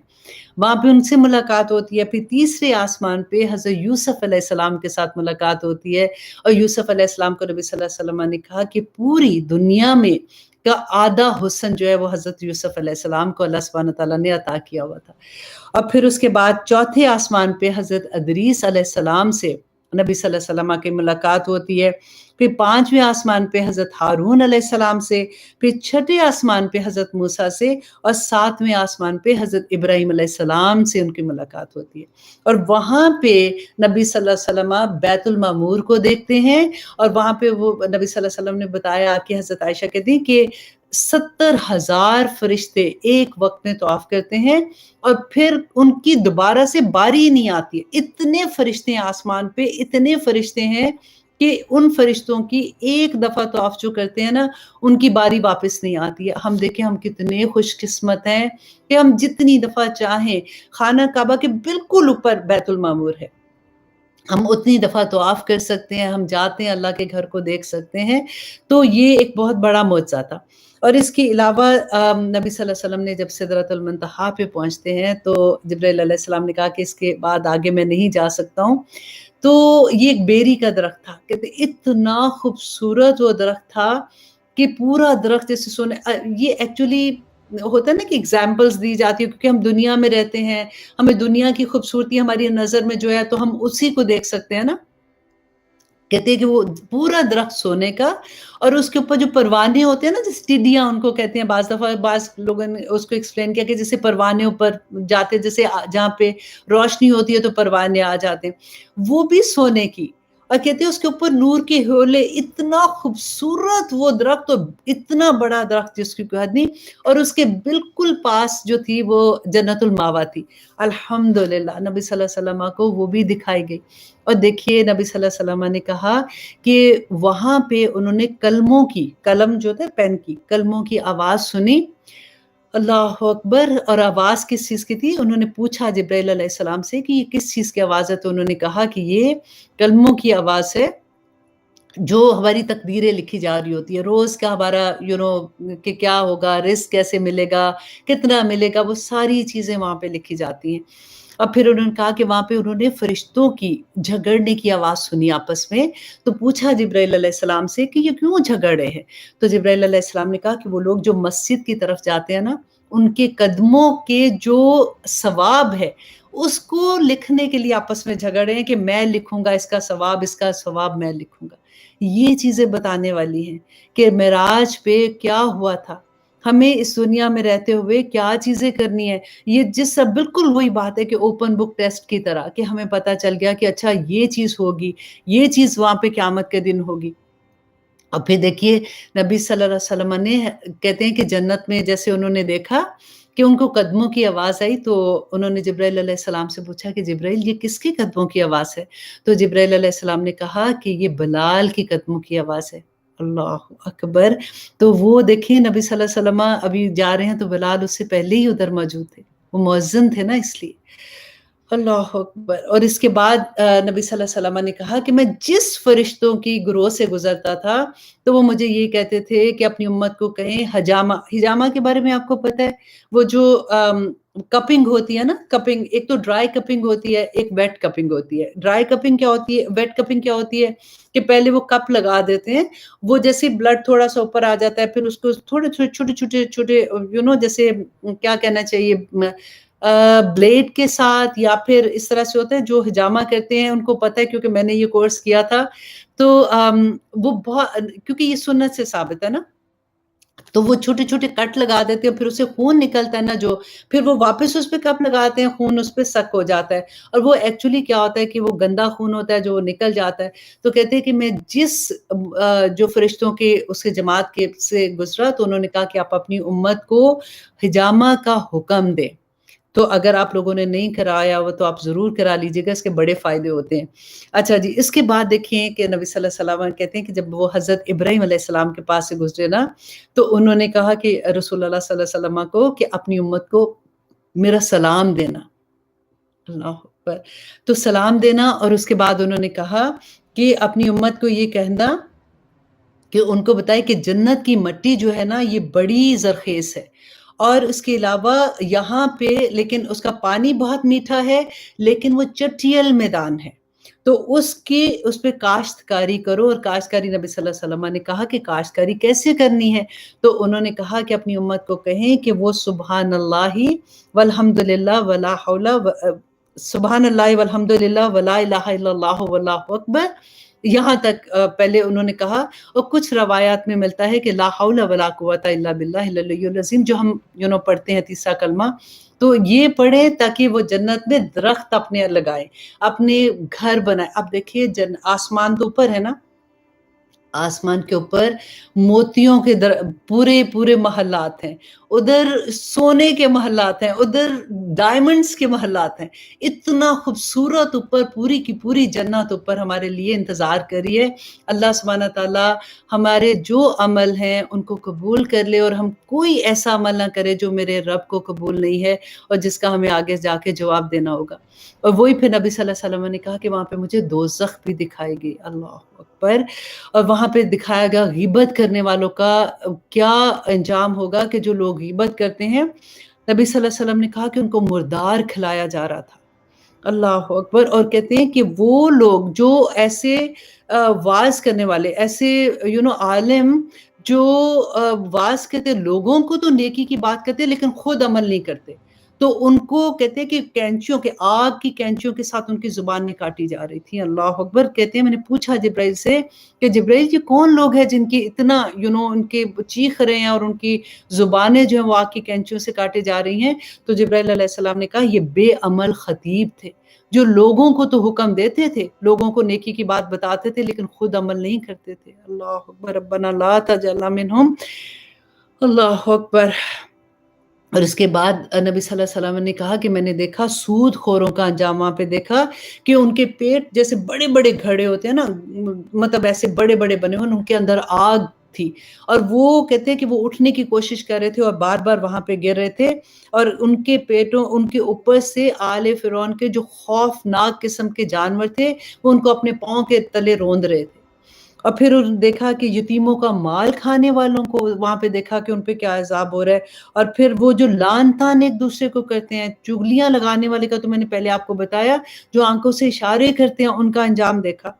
وہاں پہ ان سے ملاقات ہوتی ہے۔ پھر تیسرے آسمان پہ حضرت یوسف علیہ السلام کے ساتھ ملاقات ہوتی ہے، اور یوسف علیہ السلام کو نبی صلی اللہ علیہ وسلم نے کہا کہ پوری دنیا میں کا آدھا حسن جو ہے وہ حضرت یوسف علیہ السلام کو اللہ سبحانہ تعالیٰ نے عطا کیا ہوا تھا۔ اور پھر اس کے بعد چوتھے آسمان پہ حضرت ادریس علیہ السلام سے نبی صلی اللہ علیہ وسلم کی ملاقات ہوتی ہے۔ پھر پانچویں آسمان پہ حضرت ہارون علیہ السلام سے، پھر چھٹے آسمان پہ حضرت موسیٰ سے، اور ساتویں آسمان پہ حضرت ابراہیم علیہ السلام سے ان کی ملاقات ہوتی ہے۔ اور وہاں پہ نبی صلی اللہ علیہ وسلم بیت المعمور کو دیکھتے ہیں، اور وہاں پہ وہ نبی صلی اللہ علیہ وسلم نے بتایا کہ حضرت عائشہ کہتی ہیں کہ 70,000 فرشتے ایک وقت میں طواف کرتے ہیں، اور پھر ان کی دوبارہ سے باری نہیں آتی ہے۔ اتنے فرشتے ہیں آسمان پہ، اتنے فرشتے ہیں کہ ان فرشتوں کی ایک دفعہ طواف جو کرتے ہیں نا، ان کی باری واپس نہیں آتی ہے۔ ہم دیکھیں ہم کتنے خوش قسمت ہیں کہ ہم جتنی دفعہ چاہیں، خانہ کعبہ کے بالکل اوپر بیت المعمور ہے، ہم اتنی دفعہ طواف کر سکتے ہیں، ہم جاتے ہیں اللہ کے گھر کو دیکھ سکتے ہیں۔ تو یہ ایک بہت بڑا معجزہ تھا۔ اور اس کے علاوہ نبی صلی اللہ علیہ وسلم نے جب سدرۃ المنتہا پہ پہنچتے ہیں تو جبرائیل علیہ السلام نے کہا کہ اس کے بعد آگے میں نہیں جا سکتا ہوں۔ تو یہ ایک بیری کا درخت تھا، کہتے اتنا خوبصورت وہ درخت تھا کہ پورا درخت جیسے سونے، یہ ایکچولی ہوتا ہے نا کہ ایگزامپلز دی جاتی ہے، کیونکہ ہم دنیا میں رہتے ہیں، ہمیں دنیا کی خوبصورتی ہماری نظر میں جو ہے تو ہم اسی کو دیکھ سکتے ہیں نا۔ کہتے ہیں کہ وہ پورا درخت سونے کا، اور اس کے اوپر جو پروانے ہوتے ہیں نا، جیسے ٹڈیاں ان کو کہتے ہیں، بعض دفعہ بعض لوگوں نے اس کو ایکسپلین کیا کہ جیسے پروانے اوپر جاتے، جیسے جہاں پہ روشنی ہوتی ہے تو پروانے آ جاتے ہیں، وہ بھی سونے کی، اور کہتے ہیں اس کے اوپر نور کے ہولے، اتنا خوبصورت وہ درخت، اور اتنا بڑا درخت جس کی کوئی حد نہیں، اور اس کے بالکل پاس جو تھی وہ جنت الماوا تھی۔ الحمدللہ نبی صلی اللہ علیہ وسلم کو وہ بھی دکھائی گئی۔ اور دیکھیے نبی صلی اللہ علیہ وسلم نے کہا کہ وہاں پہ انہوں نے کلموں کی، قلم جو تھے پین کی، کلموں کی آواز سنی، اللہ اکبر۔ اور آواز کس چیز کی تھی؟ انہوں نے پوچھا جبرائیل علیہ السلام سے کہ یہ کس چیز کی آواز ہے، تو انہوں نے کہا کہ یہ کلموں کی آواز ہے، جو ہماری تقدیریں لکھی جا رہی ہوتی ہے، روز کا ہمارا کہ کیا ہوگا، رزق کیسے ملے گا، کتنا ملے گا، وہ ساری چیزیں وہاں پہ لکھی جاتی ہیں۔ اور پھر انہوں نے کہا کہ وہاں پہ انہوں نے فرشتوں کی جھگڑنے کی آواز سنی آپس میں، تو پوچھا جبرائیل علیہ السلام سے کہ یہ کیوں جھگڑ رہے ہیں؟ تو جبرائیل علیہ السلام نے کہا کہ وہ لوگ جو مسجد کی طرف جاتے ہیں نا، ان کے قدموں کے جو ثواب ہے اس کو لکھنے کے لیے آپس میں جھگڑ رہے ہیں کہ میں لکھوں گا اس کا ثواب میں لکھوں گا۔ یہ چیزیں بتانے والی ہیں کہ معراج پہ کیا ہوا تھا، ہمیں اس دنیا میں رہتے ہوئے کیا چیزیں کرنی ہے۔ یہ جس سے بالکل وہی بات ہے کہ اوپن بک ٹیسٹ کی طرح، کہ ہمیں پتہ چل گیا کہ اچھا یہ چیز ہوگی، یہ چیز وہاں پہ قیامت کے دن ہوگی۔ اور پھر دیکھیے نبی صلی اللہ علیہ وسلم نے کہتے ہیں کہ جنت میں جیسے انہوں نے دیکھا کہ ان کو قدموں کی آواز آئی تو انہوں نے جبرائیل علیہ السلام سے پوچھا کہ جبرائیل یہ کس کے قدموں کی آواز ہے؟ تو جبرائیل علیہ السلام نے کہا کہ یہ بلال کی قدموں کی آواز ہے۔ اللہ اکبر! تو وہ دیکھیں نبی صلی اللہ علیہ وسلم ابھی جا رہے ہیں تو بلال اس سے پہلے ہی ادھر موجود تھے، وہ مؤذن تھے نا اس لیے۔ اللہ اکبر! اور اس کے بعد نبی صلی اللہ علیہ وسلم نے کہا کہ میں جس فرشتوں کی گروہ سے گزرتا تھا تو وہ مجھے یہ کہتے تھے کہ اپنی امت کو کہیں حجامہ، حجامہ کے بارے میں آپ کو پتہ ہے وہ جو کپنگ ہوتی ہے نا، کپنگ ایک تو ڈرائی کپنگ ہوتی ہے، ایک ویٹ کپنگ ہوتی ہے۔ ڈرائی کپنگ کیا ہوتی ہے، ویٹ کپنگ کیا ہوتی ہے کہ پہلے وہ کپ لگا دیتے ہیں، وہ جیسے بلڈ تھوڑا سا اوپر آ جاتا ہے پھر اس کو تھوڑے چھوٹے چھوٹے چھوٹے جیسے کیا کہنا چاہیے بلیڈ کے ساتھ یا پھر اس طرح سے ہوتا ہے جو حجامہ کرتے ہیں ان کو پتہ ہے کیونکہ میں نے یہ کورس کیا تھا تو وہ بہت کیونکہ یہ سنت سے ثابت ہے نا تو وہ چھوٹے چھوٹے کٹ لگا دیتے ہیں پھر اسے خون نکلتا ہے نا جو پھر وہ واپس اس پہ کپ لگاتے ہیں خون اس پہ سک ہو جاتا ہے اور وہ ایکچولی کیا ہوتا ہے کہ وہ گندا خون ہوتا ہے جو نکل جاتا ہے تو کہتے ہیں کہ میں جس جو فرشتوں کے اس کے جماعت کے سے گزرا تو انہوں نے کہا کہ آپ اپنی امت کو حجامہ کا حکم دیں تو اگر آپ لوگوں نے نہیں کرایا ہو تو آپ ضرور کرا لیجئے گا اس کے بڑے فائدے ہوتے ہیں اچھا جی اس کے بعد دیکھیں کہ نبی صلی اللہ علیہ وسلم کہتے ہیں کہ جب وہ حضرت ابراہیم علیہ السلام کے پاس سے گزرے نا تو انہوں نے کہا کہ رسول اللہ صلی اللہ علیہ وسلم کو کہ اپنی امت کو میرا سلام دینا اللہ اکبر تو سلام دینا اور اس کے بعد انہوں نے کہا کہ اپنی امت کو یہ کہنا کہ ان کو بتائے کہ جنت کی مٹی جو ہے نا یہ بڑی زرخیز ہے اور اس کے علاوہ یہاں پہ لیکن اس کا پانی بہت میٹھا ہے لیکن وہ چٹیل میدان ہے تو اس پہ کاشتکاری کرو اور کاشتکاری نبی صلی اللہ علیہ وسلم نے کہا کہ کاشتکاری کیسے کرنی ہے تو انہوں نے کہا کہ اپنی امت کو کہیں کہ وہ سبحان اللہ والحمدللہ ولا حول سبحان اللہ والحمدللہ ولا الہ الا اللہ واللہ اکبر یہاں تک پہلے انہوں نے کہا اور کچھ روایات میں ملتا ہے کہ لا حول ولا قوت الا باللہ العلی العظیم جو ہم پڑھتے ہیں تیسرا کلمہ تو یہ پڑھیں تاکہ وہ جنت میں درخت اپنے لگائیں اپنے گھر بنائیں اب دیکھیے آسمان تو اوپر ہے نا آسمان کے اوپر موتیوں کے پورے محلات ہیں ادھر سونے کے محلات ہیں ادھر ڈائمنڈز کے محلات ہیں اتنا خوبصورت اوپر پوری کی پوری جنت اوپر ہمارے لیے انتظار کریے اللہ سبحانہ تعالی ہمارے جو عمل ہیں ان کو قبول کر لے اور ہم کوئی ایسا عمل نہ کرے جو میرے رب کو قبول نہیں ہے اور جس کا ہمیں آگے جا کے جواب دینا ہوگا اور وہی پھر نبی صلی اللہ علیہ وسلم نے کہا کہ وہاں پہ مجھے دوزخ بھی دکھائے گی اللہ اکبر اور وہاں پہ دکھایا گیا غیبت کرنے والوں کا کیا انجام ہوگا کہ جو لوگ غیبت کرتے ہیں نبی صلی اللہ علیہ وسلم نے کہا کہ ان کو مردار کھلایا جا رہا تھا اللہ اکبر اور کہتے ہیں کہ وہ لوگ جو ایسے واعظ کرنے والے ایسے عالم جو واعظ کرتے لوگوں کو تو نیکی کی بات کرتے لیکن خود عمل نہیں کرتے تو ان کو کہتے ہیں کہ کینچیوں کے آگ کی کینچیوں کے ساتھ ان کی زبانیں کاٹی جا رہی تھی اللہ اکبر کہتے ہیں میں نے پوچھا جبرائیل سے کہ جبرائیل یہ کون لوگ ہیں جن کی اتنا ان کے چیخ رہے ہیں اور ان کی زبانیں جو ہیں وہ آگ کی کینچیوں سے کاٹے جا رہی ہیں تو جبرائیل علیہ السلام نے کہا یہ بے عمل خطیب تھے جو لوگوں کو تو حکم دیتے تھے لوگوں کو نیکی کی بات بتاتے تھے لیکن خود عمل نہیں کرتے تھے اللہ اکبر ربنا لا تجعلنا منہم اللہ اکبر اور اس کے بعد نبی صلی اللہ علیہ وسلم نے کہا کہ میں نے دیکھا سود خوروں کا انجام وہاں پہ دیکھا کہ ان کے پیٹ جیسے بڑے بڑے گھڑے ہوتے ہیں نا مطلب ایسے بڑے بڑے بنے ہوئے ان کے اندر آگ تھی اور وہ کہتے ہیں کہ وہ اٹھنے کی کوشش کر رہے تھے اور بار بار وہاں پہ گر رہے تھے اور ان کے پیٹوں ان کے اوپر سے آل فرعون کے جو خوفناک قسم کے جانور تھے وہ ان کو اپنے پاؤں کے تلے روند رہے تھے اور پھر دیکھا کہ یتیموں کا مال کھانے والوں کو وہاں پہ دیکھا کہ ان پہ کیا عذاب ہو رہا ہے اور پھر وہ جو لان تان ایک دوسرے کو کرتے ہیں چگلیاں لگانے والے کا تو میں نے پہلے آپ کو بتایا جو آنکھوں سے اشارے کرتے ہیں ان کا انجام دیکھا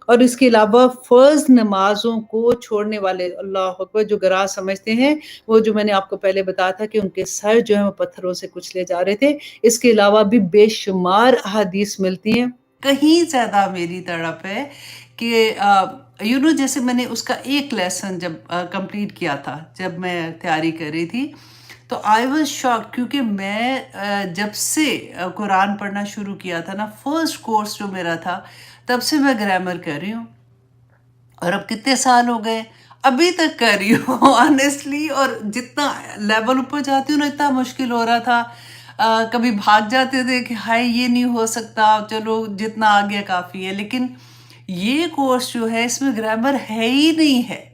اور اس کے علاوہ فرض نمازوں کو چھوڑنے والے اللہ اکبر جو گراہ سمجھتے ہیں وہ جو میں نے آپ کو پہلے بتایا تھا کہ ان کے سر جو ہیں وہ پتھروں سے کچلے جا رہے تھے اس کے علاوہ بھی بے شمار احادیث ملتی ہیں کہیں زیادہ میری طرف ہے کہ جیسے میں نے اس کا ایک لیسن جب کمپلیٹ کیا تھا جب میں تیاری کر رہی تھی تو آئی واز شاک کیونکہ میں جب سے قرآن پڑھنا شروع کیا تھا نا فرسٹ کورس جو میرا تھا تب سے میں گرامر کر رہی ہوں اور اب کتنے سال ہو گئے ابھی تک کر رہی ہوں آنیسٹلی. اور جتنا لیول اوپر جاتی ہوں نا اتنا مشکل ہو رہا تھا. کبھی بھاگ جاتے تھے کہ ہائی یہ نہیں ہو سکتا، چلو جتنا آ گیا کافی ہے. لیکن یہ کورس جو ہے اس میں گرامر ہے ہی نہیں ہے،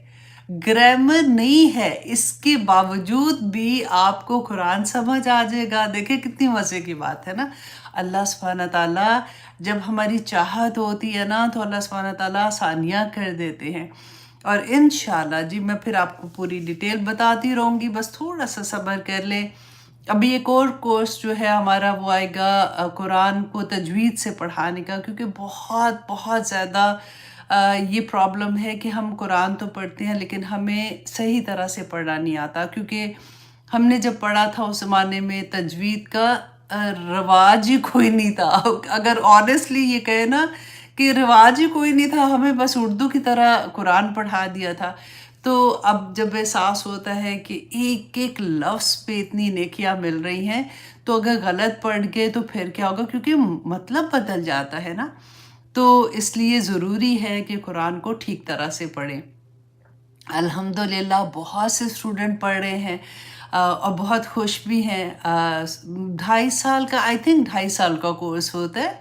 گرامر نہیں ہے. اس کے باوجود بھی آپ کو قرآن سمجھ آ جائے گا. دیکھیں کتنی مزے کی بات ہے نا. اللہ سبحانہ تعالیٰ جب ہماری چاہت ہوتی ہے نا تو اللہ سبحانہ تعالیٰ آسانیاں کر دیتے ہیں. اور انشاءاللہ جی میں پھر آپ کو پوری ڈیٹیل بتاتی رہوں گی، بس تھوڑا سا صبر کر لیں. ابھی ایک اور کورس جو ہے ہمارا وہ آئے گا قرآن کو تجوید سے پڑھانے کا، کیونکہ بہت بہت زیادہ یہ پرابلم ہے کہ ہم قرآن تو پڑھتے ہیں لیکن ہمیں صحیح طرح سے پڑھنا نہیں آتا. کیونکہ ہم نے جب پڑھا تھا اس زمانے میں تجوید کا رواج ہی کوئی نہیں تھا. اگر آنیسٹلی یہ کہے نا کہ رواج ہی کوئی نہیں تھا، ہمیں بس اردو کی طرح قرآن پڑھا دیا تھا. تو اب جب احساس ہوتا ہے کہ ایک ایک لفظ پہ اتنی نیکیاں مل رہی ہیں، تو اگر غلط پڑھ گئے تو پھر کیا ہوگا، کیونکہ مطلب بدل جاتا ہے نا. تو اس لیے ضروری ہے کہ قرآن کو ٹھیک طرح سے پڑھیں. الحمدللہ بہت سے اسٹوڈنٹ پڑھ رہے ہیں اور بہت خوش بھی ہیں. 2.5 سال کا، آئی تھنک 2.5 سال کا کورس ہوتا ہے،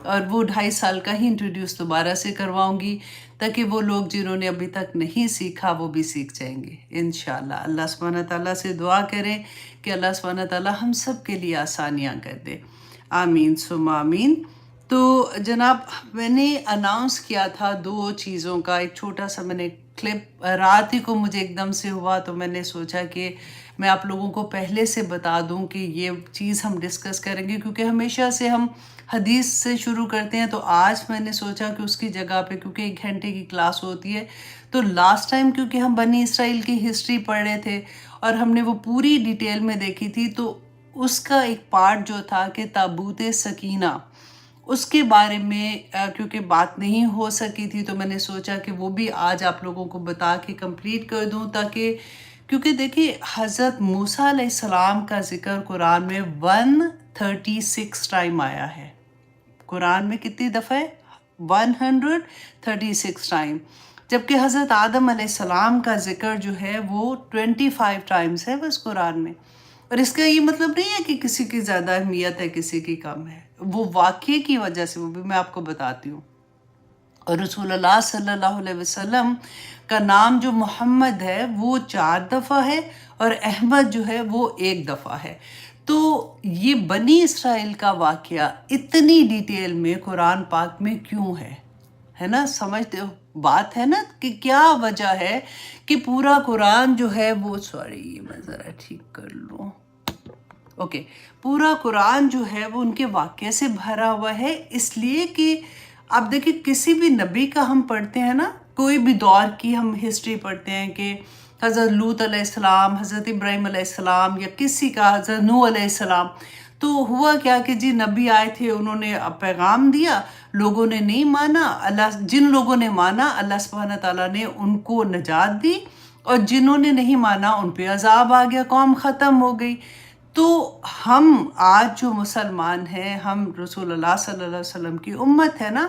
اور وہ 2.5 سال کا ہی انٹروڈیوس دوبارہ سے کرواؤں گی تاکہ وہ لوگ جنہوں نے ابھی تک نہیں سیکھا وہ بھی سیکھ جائیں گے انشاءاللہ. اللہ سبحانہ تعالیٰ سے دعا کریں کہ اللہ سبحانہ تعالیٰ ہم سب کے لیے آسانیاں کر دے. آمین ثم آمین. تو جناب میں نے اناؤنس کیا تھا 2 چیزوں کا. ایک چھوٹا سا میں نے کلپ رات ہی کو مجھے ایک دم سے ہوا، تو میں نے سوچا کہ میں آپ لوگوں کو پہلے سے بتا دوں کہ یہ چیز ہم ڈسکس کریں گے، کیونکہ ہمیشہ سے ہم حدیث سے شروع کرتے ہیں. تو آج میں نے سوچا کہ اس کی جگہ پہ، کیونکہ 1 گھنٹے کی کلاس ہوتی ہے، تو لاسٹ ٹائم کیونکہ ہم بنی اسرائیل کی ہسٹری پڑھ رہے تھے اور ہم نے وہ پوری ڈیٹیل میں دیکھی تھی، تو اس کا ایک پارٹ جو تھا کہ تابوت سکینہ، اس کے بارے میں کیونکہ بات نہیں ہو سکی تھی، تو میں نے سوچا کہ وہ بھی آج آپ لوگوں کو بتا کے کمپلیٹ کر دوں. تاکہ کیونکہ دیکھیں حضرت موسیٰ علیہ السلام کا ذکر قرآن میں 136 ٹائم آیا ہے. قرآن میں کتنی دفعہ ہے؟ 136 ٹائم. جبکہ حضرت آدم علیہ السلام کا ذکر جو ہے وہ 25 ٹائمز ہے بس قرآن میں. اور اس کا یہ مطلب نہیں ہے کہ کسی کی زیادہ اہمیت ہے کسی کی کم ہے، وہ واقعے کی وجہ سے، وہ بھی میں آپ کو بتاتی ہوں. اور رسول اللہ صلی اللہ علیہ وسلم کا نام جو محمد ہے وہ 4 دفعہ ہے، اور احمد جو ہے وہ 1 دفعہ ہے. تو یہ بنی اسرائیل کا واقعہ اتنی ڈیٹیل میں قرآن پاک میں کیوں ہے نا؟ سمجھتے ہو بات ہے نا کہ کیا وجہ ہے کہ پورا قرآن جو ہے وہ یہ میں ذرا ٹھیک کر لوں. اوکے، پورا قرآن جو ہے وہ ان کے واقعے سے بھرا ہوا ہے. اس لیے کہ آپ دیکھیں کسی بھی نبی کا ہم پڑھتے ہیں نا، کوئی بھی دور کی ہم ہسٹری پڑھتے ہیں کہ حضرت لوط علیہ السلام، حضرت ابراہیم علیہ السلام، یا کسی کا حضرت نوح علیہ السلام، تو ہوا کیا کہ جی نبی آئے تھے، انہوں نے پیغام دیا، لوگوں نے نہیں مانا. جن لوگوں نے مانا اللہ سبحانہ تعالیٰ نے ان کو نجات دی، اور جنہوں نے نہیں مانا ان پہ عذاب آ گیا، قوم ختم ہو گئی. تو ہم آج جو مسلمان ہیں، ہم رسول اللہ صلی اللہ علیہ وسلم کی امت ہے نا،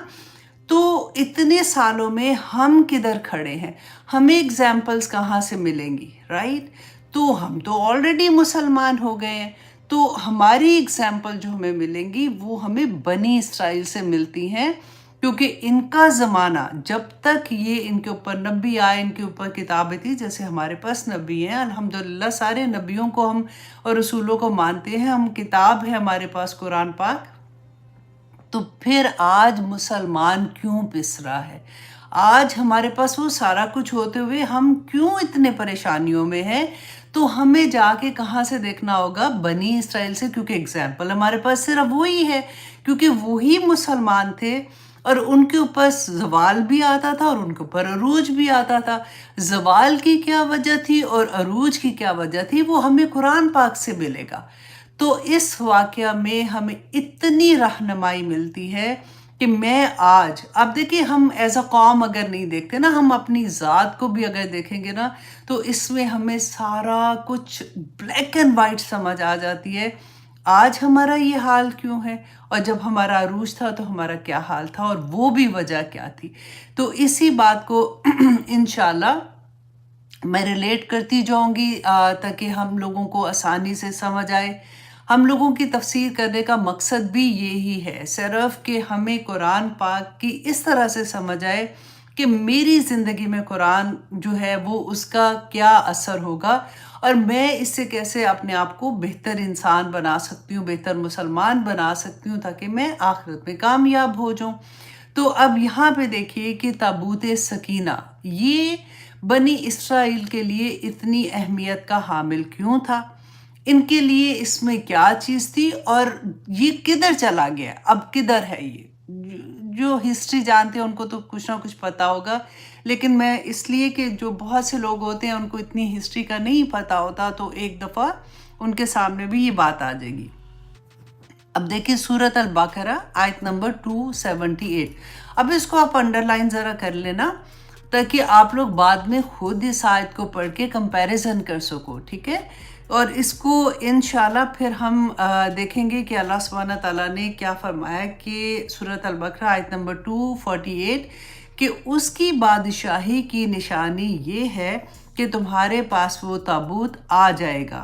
تو اتنے سالوں میں ہم کدھر کھڑے ہیں؟ ہمیں اگزامپلس کہاں سے ملیں گی، رائٹ؟ تو ہم تو آلریڈی مسلمان ہو گئے ہیں. تو ہماری اگزامپل جو ہمیں ملیں گی وہ ہمیں بنی اسرائیل سے ملتی ہیں، کیونکہ ان کا زمانہ جب تک یہ ان کے اوپر نبی آئے، ان کے اوپر کتابیں تھی، جیسے ہمارے پاس نبی ہیں الحمدللہ، سارے نبیوں کو ہم اور رسولوں کو مانتے ہیں، ہم کتاب ہے ہمارے پاس قرآن پاک. تو پھر آج مسلمان کیوں پس رہا ہے؟ آج ہمارے پاس وہ سارا کچھ ہوتے ہوئے ہم کیوں اتنے پریشانیوں میں ہیں؟ تو ہمیں جا کے کہاں سے دیکھنا ہوگا؟ بنی اسرائیل سے، کیونکہ اگزامپل ہمارے پاس صرف وہی ہے، کیونکہ وہی مسلمان تھے اور ان کے اوپر زوال بھی آتا تھا اور ان کے اوپر عروج بھی آتا تھا. زوال کی کیا وجہ تھی اور عروج کی کیا وجہ تھی وہ ہمیں قرآن پاک سے ملے گا. تو اس واقعہ میں ہمیں اتنی رہنمائی ملتی ہے کہ میں آج، اب دیکھیں ہم ایز اے قوم اگر نہیں دیکھتے نا، ہم اپنی ذات کو بھی اگر دیکھیں گے نا، تو اس میں ہمیں سارا کچھ بلیک اینڈ وائٹ سمجھ آ جاتی ہے. آج ہمارا یہ حال کیوں ہے، اور جب ہمارا عروج تھا تو ہمارا کیا حال تھا، اور وہ بھی وجہ کیا تھی. تو اسی بات کو انشاءاللہ میں ریلیٹ کرتی جاؤں گی تاکہ ہم لوگوں کو آسانی سے سمجھ آئے. ہم لوگوں کی تفسیر کرنے کا مقصد بھی یہی ہے، صرف کہ ہمیں قرآن پاک کی اس طرح سے سمجھ آئے کہ میری زندگی میں قرآن جو ہے وہ اس کا کیا اثر ہوگا، اور میں اس سے کیسے اپنے آپ کو بہتر انسان بنا سکتی ہوں، بہتر مسلمان بنا سکتی ہوں، تاکہ میں آخرت میں کامیاب ہو جاؤں. تو اب یہاں پہ دیکھیے کہ تابوت سکینہ یہ بنی اسرائیل کے لیے اتنی اہمیت کا حامل کیوں تھا، ان کے لیے اس میں کیا چیز تھی، اور یہ کدھر چلا گیا، اب کدھر ہے. یہ جو ہسٹری جانتے ہیں ان کو تو کچھ نہ کچھ پتا ہوگا، لیکن میں اس لیے کہ جو بہت سے لوگ ہوتے ہیں ان کو اتنی ہسٹری کا نہیں پتا ہوتا، تو ایک دفعہ ان کے سامنے بھی یہ بات آ جائے گی. اب دیکھیں سورۃ البقرہ آیت نمبر 278. اب اس کو آپ انڈر لائن ذرا کر لینا تاکہ آپ لوگ بعد میں خود اس آیت کو پڑھ کے کمپیریزن کر سکو، ٹھیک ہے. اور اس کو انشاءاللہ پھر ہم دیکھیں گے کہ اللہ سبحانہ تعالیٰ نے کیا فرمایا کہ سورۃ البقرہ آیت نمبر 248 کہ اس کی بادشاہی کی نشانی یہ ہے کہ تمہارے پاس وہ تابوت آ جائے گا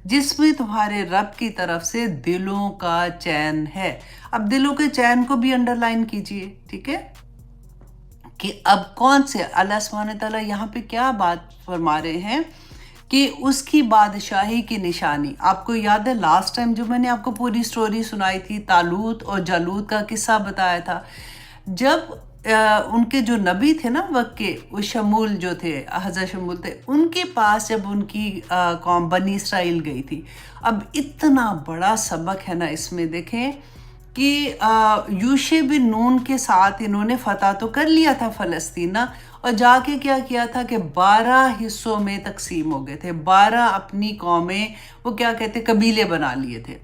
جس میں تمہارے رب کی طرف سے دلوں کا چین ہے. اب دلوں کے چین کو بھی انڈر لائن کیجئے، ٹھیک ہے، کہ اب کون سے اللہ سبحانہ تعالیٰ یہاں پہ کیا بات فرما رہے ہیں کہ اس کی بادشاہی کی نشانی. آپ کو یاد ہے لاسٹ ٹائم جو میں نے آپ کو پوری سٹوری سنائی تھی، طالوت اور جالوت کا قصہ بتایا تھا. جب ان کے جو نبی تھے نا وقت کے، وہ شمول جو تھے، حضرت شمول تھے، ان کے پاس جب ان کی قوم بنی اسرائیل گئی تھی. اب اتنا بڑا سبق ہے نا اس میں، دیکھیں کہ یوشع بن نون کے ساتھ انہوں نے فتح تو کر لیا تھا فلسطین، اور جا کے کیا کیا تھا کہ 12 حصوں میں تقسیم ہو گئے تھے. 12 اپنی قومیں، وہ کیا کہتے، قبیلے بنا لیے تھے.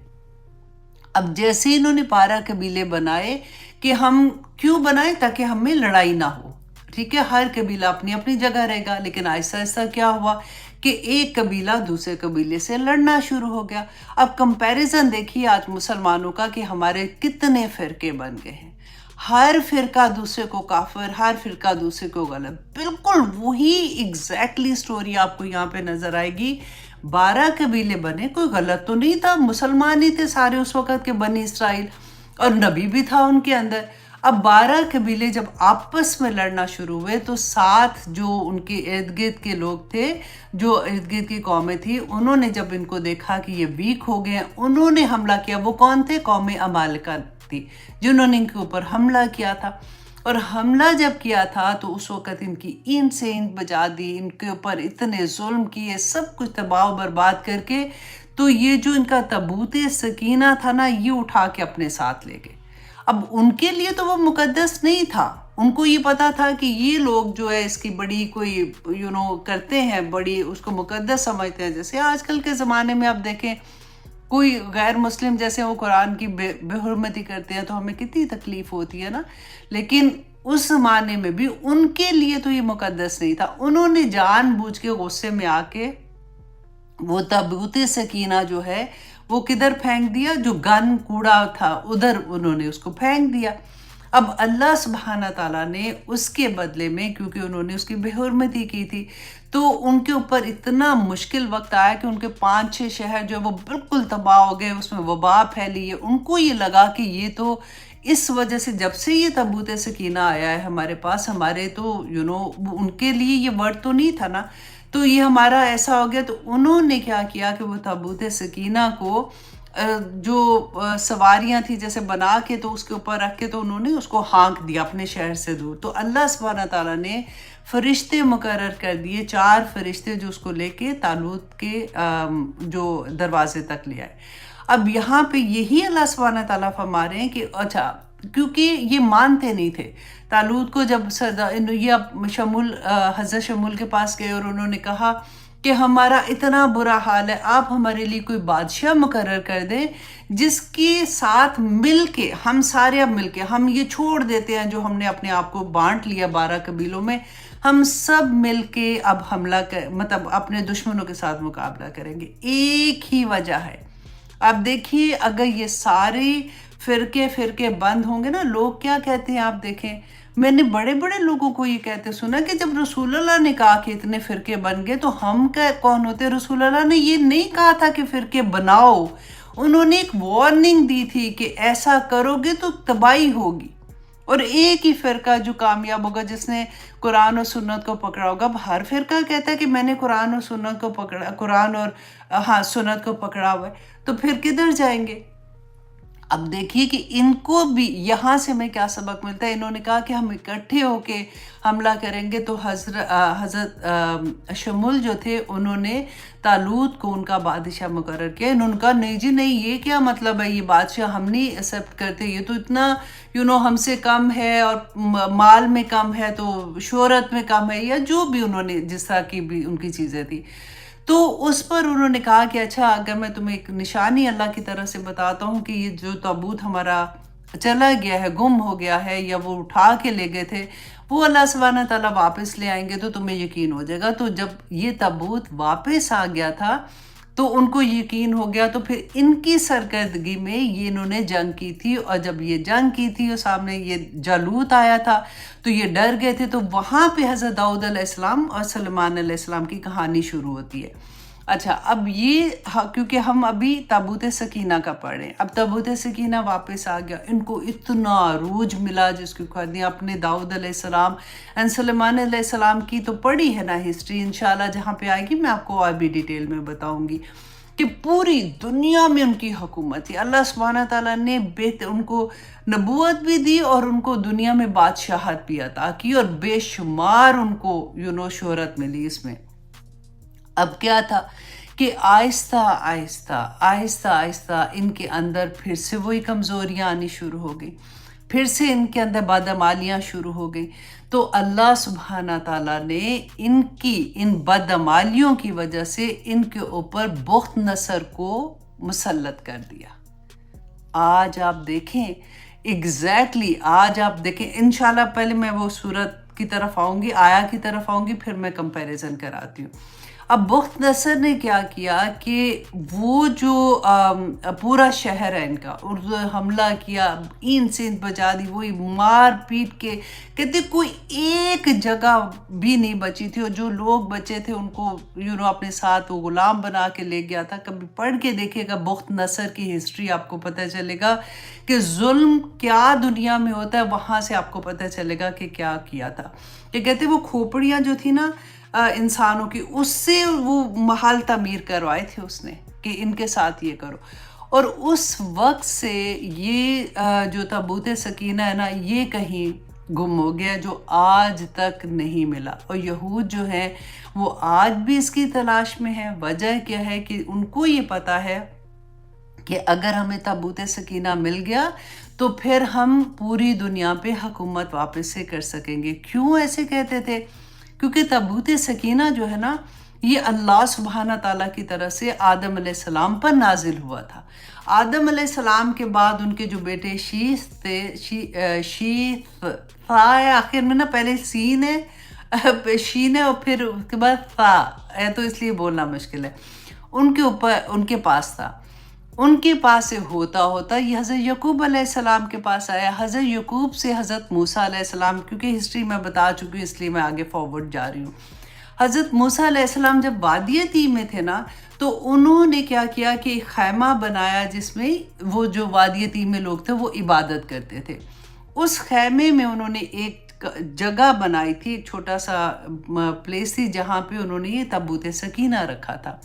اب جیسے انہوں نے 12 قبیلے بنائے، کہ ہم کیوں بنائے، تاکہ ہمیں لڑائی نہ ہو، ٹھیک ہے، ہر قبیلہ اپنی اپنی جگہ رہے گا. لیکن آہستہ آہستہ کیا ہوا کہ ایک قبیلہ دوسرے قبیلے سے لڑنا شروع ہو گیا. اب کمپیریزن دیکھیے آج مسلمانوں کا کہ ہمارے کتنے فرقے بن گئے ہیں، ہر فرقہ دوسرے کو کافر، ہر فرقہ دوسرے کو غلط. بالکل وہی ایگزیکٹلی سٹوری آپ کو یہاں پہ نظر آئے گی. 12 قبیلے بنے، کوئی غلط تو نہیں تھا، مسلمان ہی تھے سارے اس وقت کے بنی اسرائیل، اور نبی بھی تھا ان کے اندر. اب 12 قبیلے جب آپس میں لڑنا شروع ہوئے تو 7 جو ان کے ارد گرد کے لوگ تھے، جو ارد گرد کی قومیں تھیں، انہوں نے جب ان کو دیکھا کہ یہ ویک ہو گئے ہیں، انہوں نے حملہ کیا. وہ کون تھے؟ قوم عمالقہ تھی، جنہوں نے ان کے اوپر حملہ کیا تھا. اور حملہ جب کیا تھا تو اس وقت ان کی اینٹ سے اینٹ بجا دی، ان کے اوپر اتنے ظلم کیے، سب کچھ تباہ و برباد کر کے. تو یہ جو ان کا تابوت سکینہ تھا نا، یہ اٹھا کے اپنے ساتھ لے گئے. اب ان کے لیے تو وہ مقدس نہیں تھا، ان کو یہ پتا تھا کہ یہ لوگ جو ہے اس کی بڑی کوئی کرتے ہیں، بڑی اس کو مقدس سمجھتے ہیں. جیسے آج کل کے زمانے میں آپ دیکھیں کوئی غیر مسلم جیسے وہ قرآن کی بے حرمتی کرتے ہیں تو ہمیں کتنی تکلیف ہوتی ہے نا. لیکن اس زمانے میں بھی ان کے لیے تو یہ مقدس نہیں تھا. انہوں نے جان بوجھ کے غصے میں آ کے وہ تابوت سکینہ جو ہے وہ کدھر پھینک دیا، جو گن کوڑا تھا ادھر انہوں نے اس کو پھینک دیا. اب اللہ سبحانہ تعالیٰ نے اس کے بدلے میں، کیونکہ انہوں نے اس کی بے حرمتی کی تھی، تو ان کے اوپر اتنا مشکل وقت آیا کہ ان کے 5-6 شہر جو وہ بالکل تباہ ہو گئے، اس میں وبا پھیلی ہے. ان کو یہ لگا کہ یہ تو اس وجہ سے جب سے یہ تابوت سکینہ آیا ہے ہمارے پاس، ہمارے تو ان کے لیے یہ ورڈ تو نہیں تھا نا، تو یہ ہمارا ایسا ہو گیا. تو انہوں نے کیا کیا کہ وہ تابوت سکینہ کو جو سواریاں تھی جیسے بنا کے تو اس کے اوپر رکھ کے تو انہوں نے اس کو ہانک دیا اپنے شہر سے دور. تو اللہ سبحانہ تعالیٰ نے فرشتے مقرر کر دیے، 4 فرشتے جو اس کو لے کے تالوت کے جو دروازے تک لے آئے. اب یہاں پہ یہی اللہ سبحانہ تعالیٰ فرما رہے ہیں کہ اچھا، کیونکہ یہ مانتے نہیں تھے تالوت کو. جب یہ حضرت شمول کے پاس گئے اور انہوں نے کہا کہ ہمارا اتنا برا حال ہے، آپ ہمارے لیے کوئی بادشاہ مقرر کر دیں جس کے ساتھ مل کے ہم سارے اب مل کے ہم یہ چھوڑ دیتے ہیں جو ہم نے اپنے آپ کو بانٹ لیا 12 قبیلوں میں، ہم سب مل کے اب حملہ مطلب اپنے دشمنوں کے ساتھ مقابلہ کریں گے. ایک ہی وجہ ہے، اب دیکھیے اگر یہ سارے فرقے بند ہوں گے نا، لوگ کیا کہتے ہیں آپ دیکھیں، میں نے بڑے بڑے لوگوں کو یہ کہتے سنا کہ جب رسول اللہ نے کہا کہ اتنے فرقے بن گئے تو ہم کون ہوتے؟ رسول اللہ نے یہ نہیں کہا تھا کہ فرقے بناؤ، انہوں نے ایک وارننگ دی تھی کہ ایسا کرو گے تو تباہی ہوگی، اور ایک ہی فرقہ جو کامیاب ہوگا جس نے قرآن و سنت کو پکڑا ہوگا۔ اب ہر فرقہ کہتا ہے کہ میں نے قرآن اور سنت کو پکڑا، قرآن اور سنت کو پکڑا ہوا ہے، تو پھر کدھر جائیں گے؟ اب دیکھیے کہ ان کو بھی یہاں سے میں کیا سبق ملتا ہے۔ انہوں نے کہا کہ ہم اکٹھے ہو کے حملہ کریں گے، تو حضرت شمول جو تھے انہوں نے طالوت کو ان کا بادشاہ مقرر کیا۔ انہوں نے کہا نہیں جی نہیں، یہ کیا مطلب ہے، یہ بادشاہ ہم نہیں ایکسیپٹ کرتے، یہ تو اتنا ہم سے کم ہے، اور مال میں کم ہے، تو شہرت میں کم ہے، یا جو بھی انہوں نے جس طرح کی بھی ان کی چیزیں تھی۔ تو اس پر انہوں نے کہا کہ اچھا اگر میں تمہیں ایک نشانی اللہ کی طرف سے بتاتا ہوں کہ یہ جو تابوت ہمارا چلا گیا ہے، گم ہو گیا ہے، یا وہ اٹھا کے لے گئے تھے، وہ اللہ سبحانہ تعالیٰ واپس لے آئیں گے تو تمہیں یقین ہو جائے گا۔ تو جب یہ تابوت واپس آ گیا تھا تو ان کو یقین ہو گیا، تو پھر ان کی سرکردگی میں یہ انہوں نے جنگ کی تھی، اور جب یہ جنگ کی تھی اور سامنے یہ جالوت آیا تھا تو یہ ڈر گئے تھے۔ تو وہاں پہ حضرت داؤد علیہ السلام اور سلیمان علیہ السلام کی کہانی شروع ہوتی ہے۔ اچھا اب یہ کیونکہ ہم ابھی تابوت سکینہ کا پڑھ رہے ہیں، اب تابوت سکینہ واپس آ گیا، ان کو اتنا عروج ملا جس کی کہتے ہیں اپنے داؤد علیہ السلام اور سلیمان علیہ السلام کی تو پڑھی ہے نا ہسٹری، انشاءاللہ جہاں پہ آئے گی میں آپ کو اور بھی ڈیٹیل میں بتاؤں گی کہ پوری دنیا میں ان کی حکومت تھی۔ اللہ سبحانہ تعالیٰ نے ان کو نبوت بھی دی اور ان کو دنیا میں بادشاہت بھی عطا کی، اور بے شمار ان کو شہرت ملی اس میں۔ اب کیا تھا کہ آہستہ آہستہ ان کے اندر پھر سے وہی کمزوریاں آنی شروع ہو گئی، پھر سے ان کے اندر بدعمالیاں شروع ہو گئی۔ تو اللہ سبحانہ تعالیٰ نے ان بدعمالیوں کی وجہ سے ان کے اوپر بخت نصر کو مسلط کر دیا۔ آج آپ دیکھیں ایگزیکٹلی آج آپ دیکھیں، انشاءاللہ پہلے میں وہ سورت کی طرف آؤں گی، آیا کی طرف آؤں گی، پھر میں کمپیریزن کراتی ہوں۔ اب بخت نصر نے کیا کیا کہ وہ جو پورا شہر ہے ان کا حملہ کیا، اینٹ سینٹ بجا دی، وہی مار پیٹ کے، کہتے کوئی ایک جگہ بھی نہیں بچی تھی، اور جو لوگ بچے تھے ان کو اپنے ساتھ وہ غلام بنا کے لے گیا تھا۔ کبھی پڑھ کے دیکھے گا بخت نصر کی ہسٹری، آپ کو پتہ چلے گا کہ ظلم کیا دنیا میں ہوتا ہے، وہاں سے آپ کو پتہ چلے گا کہ کیا کیا تھا۔ کہ کہتے وہ کھوپڑیاں جو تھی نا انسانوں کی، اس سے وہ محل تعمیر کروائے تھے اس نے کہ ان کے ساتھ یہ کرو، اور اس وقت سے یہ جو تابوت سکینہ ہے نا، یہ کہیں گم ہو گیا، جو آج تک نہیں ملا۔ اور یہود جو ہیں وہ آج بھی اس کی تلاش میں ہیں۔ وجہ کیا ہے کہ ان کو یہ پتا ہے کہ اگر ہمیں تابوت سکینہ مل گیا تو پھر ہم پوری دنیا پہ حکومت واپس سے کر سکیں گے۔ کیوں ایسے کہتے تھے؟ کیونکہ تابوت سکینہ جو ہے نا، یہ اللہ سبحانہ تعالیٰ کی طرف سے آدم علیہ السلام پر نازل ہوا تھا۔ آدم علیہ السلام کے بعد ان کے جو بیٹے شیث تھے، شیث تھا ہے آخر میں نا، پہلے سین ہے شین ہے اور پھر اس کے بعد تھا ہے، تو اس لیے بولنا مشکل ہے۔ ان کے پاس تھا، ان کے پاس سے ہوتا یہ حضرت یعقوب علیہ السلام کے پاس آیا، حضرت یعقوب سے حضرت موسیٰ علیہ السلام، کیونکہ ہسٹری میں بتا چکی ہوں اس لیے میں آگے فارورڈ جا رہی ہوں۔ حضرت موسیٰ علیہ السلام جب وادی طی میں تھے نا، تو انہوں نے کیا کیا کہ ایک خیمہ بنایا جس میں وہ جو وادی طی میں لوگ تھے وہ عبادت کرتے تھے۔ اس خیمے میں انہوں نے ایک جگہ بنائی تھی، ایک چھوٹا سا پلیس تھی جہاں پہ انہوں نے یہ تابوت سکینہ رکھا تھا۔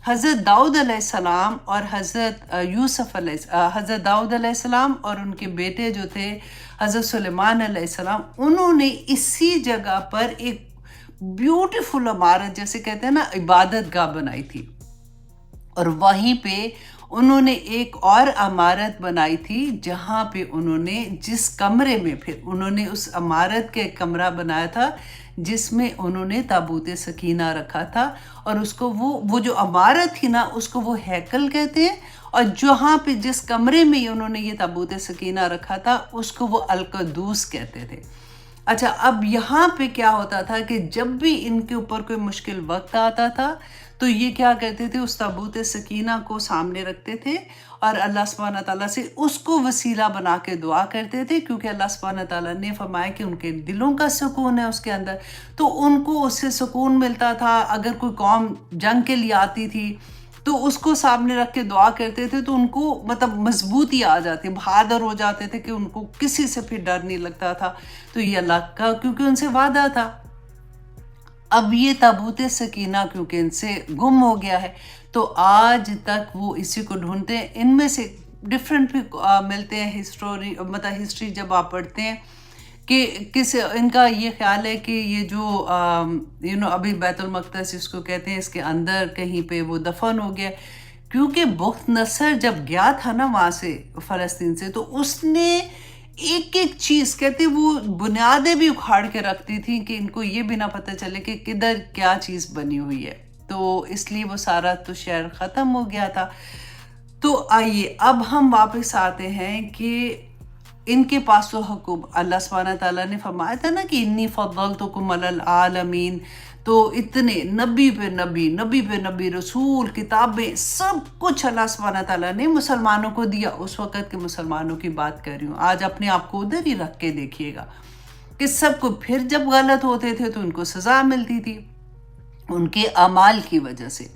حضرت داؤد علیہ السلام اور حضرت داؤد علیہ السلام اور ان کے بیٹے جو تھے حضرت سلیمان علیہ السلام، انہوں نے اسی جگہ پر ایک بیوٹیفل عمارت، جیسے کہتے ہیں نا عبادت گاہ بنائی تھی، اور وہیں پہ انہوں نے ایک اور عمارت بنائی تھی جہاں پہ انہوں نے جس کمرے میں پھر انہوں نے اس عمارت کا ایک کمرہ بنایا تھا جس میں انہوں نے تابوت سکینہ رکھا تھا، اور اس کو وہ جو عمارت تھی نا اس کو وہ ہیکل کہتے ہیں، اور جہاں پہ جس کمرے میں انہوں نے یہ تابوت سکینہ رکھا تھا اس کو وہ القدوس کہتے تھے۔ اچھا اب یہاں پہ کیا ہوتا تھا کہ جب بھی ان کے اوپر کوئی مشکل وقت آتا تھا تو یہ کیا کرتے تھے، اس تابوت سکینہ کو سامنے رکھتے تھے اور اللہ سبحانہ تعالیٰ سے اس کو وسیلہ بنا کے دعا کرتے تھے، کیونکہ اللہ سبحانہ تعالیٰ نے فرمایا کہ ان کے دلوں کا سکون ہے اس کے اندر، تو ان کو اس سے سکون ملتا تھا۔ اگر کوئی قوم جنگ کے لیے آتی تھی تو اس کو سامنے رکھ کے دعا کرتے تھے تو ان کو مطلب مضبوطی آ جاتی، بہادر ہو جاتے تھے کہ ان کو کسی سے پھر ڈر نہیں لگتا تھا۔ تو یہ اللہ کا کیونکہ ان سے وعدہ تھا۔ اب یہ تابوت سکینہ کیونکہ ان سے گم ہو گیا ہے تو آج تک وہ اسی کو ڈھونڈتے ہیں۔ ان میں سے ڈفرینٹ بھی ملتے ہیں ہسٹری جب آپ پڑھتے ہیں کہ ان کا یہ خیال ہے کہ یہ جو ابھی بیت المقدس اس کو کہتے ہیں، اس کے اندر کہیں پہ وہ دفن ہو گیا، کیونکہ بخت نصر جب گیا تھا نا وہاں سے فلسطین سے، تو اس نے ایک ایک چیز کہتے وہ بنیادیں بھی اکھاڑ کے رکھتی تھیں کہ ان کو یہ بھی نہ پتہ چلے کہ کدھر کیا چیز بنی ہوئی ہے، تو اس لیے وہ سارا تو شہر ختم ہو گیا تھا۔ تو آئیے اب ہم واپس آتے ہیں کہ ان کے پاس تو حکم اللہ سبحانہ تعالیٰ نے فرمایا تھا نا کہ انی فضلتکم علی العالمین، تو اتنے نبی پہ نبی، نبی پہ نبی، رسول، کتابیں، سب کچھ اللہ سبحانہ تعالیٰ نے مسلمانوں کو دیا۔ اس وقت کے مسلمانوں کی بات کر رہی ہوں، آج اپنے آپ کو ادھر ہی رکھ کے دیکھیے گا کہ سب کو پھر جب غلط ہوتے تھے تو ان کو سزا ملتی تھی ان کے اعمال کی وجہ سے۔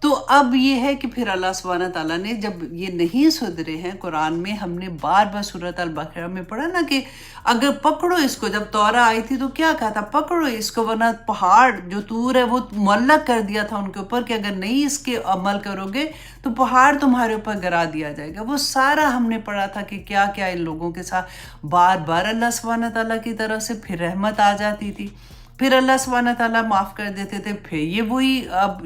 تو اب یہ ہے کہ پھر اللہ سبحانہ تعالیٰ نے جب یہ نہیں سدھرے ہیں، قرآن میں ہم نے بار بار سورۃ البقرہ میں پڑھا نا کہ اگر پکڑو اس کو، جب تورا آئی تھی تو کیا کہا تھا، پکڑو اس کو ورنہ پہاڑ جو طور ہے وہ معلق کر دیا تھا ان کے اوپر کہ اگر نہیں اس کے عمل کرو گے تو پہاڑ تمہارے اوپر گرا دیا جائے گا۔ وہ سارا ہم نے پڑھا تھا کہ کیا کیا ان لوگوں کے ساتھ بار بار اللہ سبحانہ تعالیٰ کی طرف سے پھر رحمت آ جاتی تھی، پھر اللہ سبحانہ تعالیٰ معاف کر دیتے تھے، پھر یہ وہی اب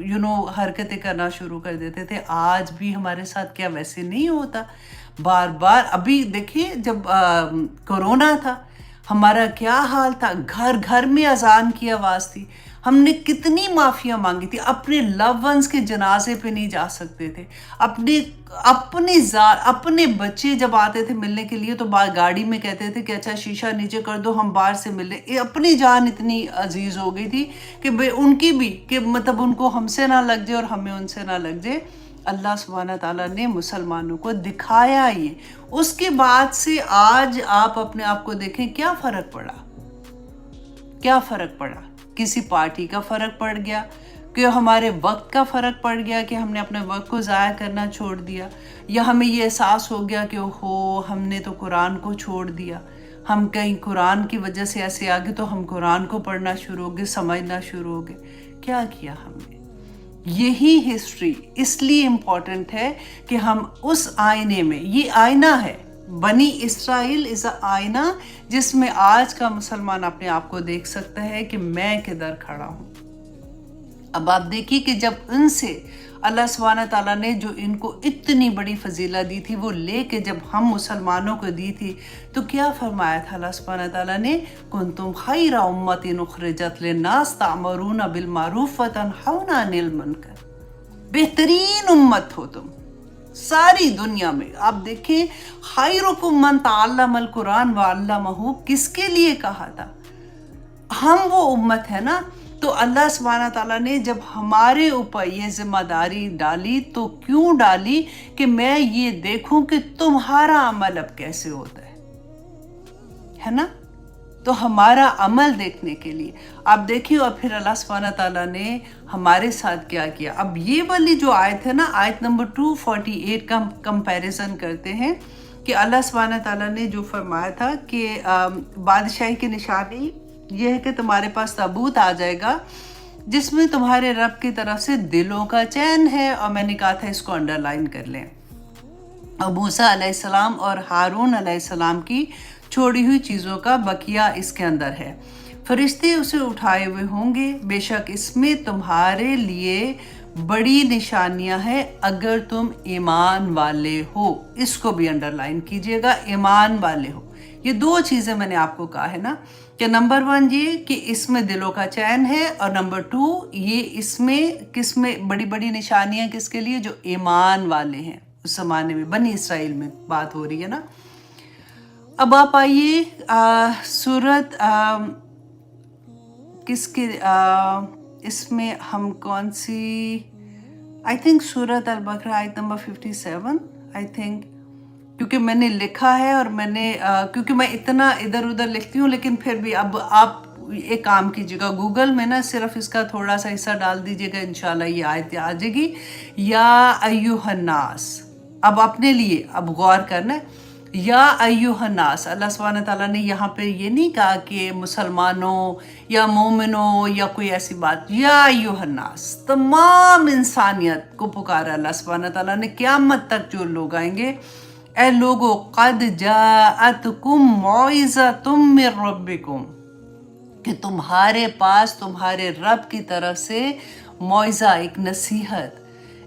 حرکتیں کرنا شروع کر دیتے تھے۔ آج بھی ہمارے ساتھ کیا ویسے نہیں ہوتا؟ بار بار ابھی دیکھیے جب کورونا تھا ہمارا کیا حال تھا، گھر گھر میں اذان کی آواز تھی، ہم نے کتنی معافیاں مانگی تھی، اپنے لو ونس کے جنازے پہ نہیں جا سکتے تھے، اپنے بچے جب آتے تھے ملنے کے لیے تو گاڑی میں کہتے تھے کہ اچھا شیشہ نیچے کر دو ہم باہر سے ملیں، اپنی جان اتنی عزیز ہو گئی تھی کہ ان کی بھی کہ مطلب ان کو ہم سے نہ لگ جائے اور ہمیں ان سے نہ لگ جائے۔ اللہ سبحانہ تعالیٰ نے مسلمانوں کو دکھایا یہ، اس کے بعد سے آج آپ اپنے آپ کو دیکھیں کیا فرق پڑا، کیا فرق پڑا؟ کسی پارٹی کا فرق پڑ گیا کہ ہمارے وقت کا فرق پڑ گیا کہ ہم نے اپنے وقت کو ضائع کرنا چھوڑ دیا، یا ہمیں یہ احساس ہو گیا کہ ہم نے تو قرآن کو چھوڑ دیا، ہم کہیں قرآن کی وجہ سے ایسے آگے تو ہم قرآن کو پڑھنا شروع ہو گئے، سمجھنا شروع ہو گئے۔ کیا کیا ہم نے؟ یہی ہسٹری اس لیے امپورٹنٹ ہے کہ ہم اس آئینے میں، یہ آئینہ ہے، بنی اسرائیل از اے آئینہ جس میں آج کا مسلمان اپنے آپ کو دیکھ سکتا ہے کہ میں کدھر کھڑا ہوں۔ اب آپ دیکھیے کہ جب ان سے اللہ سبحانہ تعالیٰ نے جو ان کو اتنی بڑی فضیلت دی تھی وہ لے کے جب ہم مسلمانوں کو دی تھی تو کیا فرمایا تھا اللہ سبحانہ تعالیٰ نے، کنتم خیر امت اخرجت للناس تأمرون بالمعروف وتنہون عن المنکر، بہترین امت ہو تم ساری دنیا میں۔ آپ دیکھیں خیرکم من تعلم القرآن وعلمہ، کس کے لیے کہا تھا؟ ہم وہ امت ہے نا، تو اللہ سبحانہ تعالیٰ نے جب ہمارے اوپر یہ ذمہ داری ڈالی تو کیوں ڈالی کہ میں یہ دیکھوں کہ تمہارا عمل اب کیسے ہوتا ہے نا، تو ہمارا عمل دیکھنے کے لیے آپ دیکھیے۔ اور پھر اللہ سبحانہ تعالیٰ نے ہمارے ساتھ کیا کیا۔ اب یہ والی جو آیت ہے نا، آیت نمبر 248 کا کمپیریزن کرتے ہیں کہ اللہ سبحانہ تعالیٰ نے جو فرمایا تھا کہ بادشاہی کی نشانی یہ ہے کہ تمہارے پاس تابوت آ جائے گا جس میں تمہارے رب کی طرف سے دلوں کا چین ہے، اور میں نے کہا تھا اس کو انڈر لائن کر لیں، اور موسیٰ علیہ السلام اور ہارون علیہ السلام کی چھوڑی ہوئی چیزوں کا بقیہ اس کے اندر ہے، فرشتے اسے اٹھائے ہوئے ہوں گے، بے شک اس میں تمہارے لیے بڑی نشانیاں ہیں اگر تم ایمان والے ہو۔ اس کو بھی انڈر لائن کیجئے گا، ایمان والے ہو۔ یہ دو چیزیں میں نے آپ کو کہا ہے نا کہ نمبر 1 یہ کہ اس میں دلوں کا چین ہے، اور نمبر 2 یہ اس میں کس میں بڑی بڑی نشانیاں کس کے لیے، جو ایمان والے ہیں۔ اس زمانے میں بنی اسرائیل میں بات ہو رہی ہے نا۔ اب آپ آئیے سورت کس کے اس میں ہم کون سی آئی تھنک سورۃ البقرہ آیت نمبر 57 آئی تھنک، کیونکہ میں نے لکھا ہے اور میں نے کیونکہ میں اتنا ادھر ادھر لکھتی ہوں، لیکن پھر بھی اب آپ ایک کام کیجیے گا، گوگل میں نا صرف اس کا تھوڑا سا حصہ ڈال دیجیے گا، انشاءاللہ یہ آیت آ جائے گی، یا ایوہ الناس۔ اب اپنے لیے اب غور کرنا ہے، یا ایوہ الناس، اللہ سبحانہ تعالیٰ نے یہاں پہ یہ نہیں کہا کہ مسلمانوں یا مومنوں یا کوئی ایسی بات، یا ایوہ الناس، تمام انسانیت کو پکارا اللہ سبحانہ تعالیٰ نے، قیامت تک جو لوگ آئیں گے، اے لوگو قد جاءتکم موعظۃ من ربکم، کہ تمہارے پاس تمہارے رب کی طرف سے موعظہ، ایک نصیحت،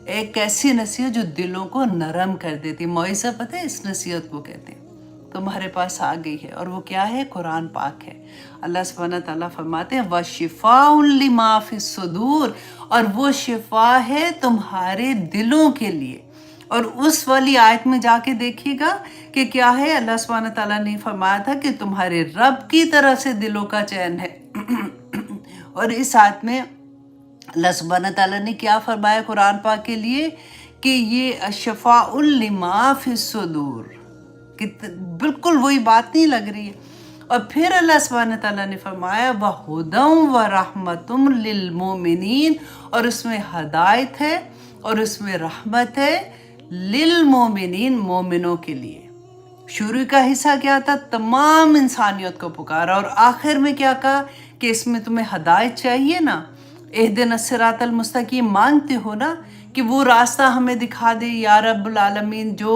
ایک ایسی نصیحت جو دلوں کو نرم کر دیتی۔ موعظہ پتہ ہے اس نصیحت کو کہتے ہیں، تمہارے پاس آ گئی ہے، اور وہ کیا ہے؟ قرآن پاک ہے۔ اللہ سبحانہ تعالیٰ فرماتے ہیں وَشِفَاءٌ لِمَا فِي الصُّدُورِ، اور وہ شفا ہے تمہارے دلوں کے لیے۔ اور اس والی آیت میں جا کے دیکھیے گا کہ کیا ہے، اللہ سبحانہ تعالیٰ نے فرمایا تھا کہ تمہارے رب کی طرف سے دلوں کا چین ہے۔ اور اس آیت میں اللہ سبحانہ تعالیٰ نے کیا فرمایا قرآن پاک کے لیے کہ یہ شفاء لما فی الصدور، بالکل وہی بات نہیں لگ رہی ہے۔ اور پھر اللہ سبحانہ تعالیٰ نے فرمایا وَهُدًى وَرَحْمَةٌ لِّلْمُؤْمِنِينَ، اور اس میں ہدایت ہے اور اس میں رحمت ہے للمومنین، مومنوں کے لیے۔ شروع کا حصہ کیا تھا؟ تمام انسانیت کو پکارا، اور آخر میں کیا کہا کہ اس میں تمہیں ہدایت چاہیے نا، اہدنا الصراط المستقیم، مانگتے ہو نا کہ وہ راستہ ہمیں دکھا دے یا رب العالمین جو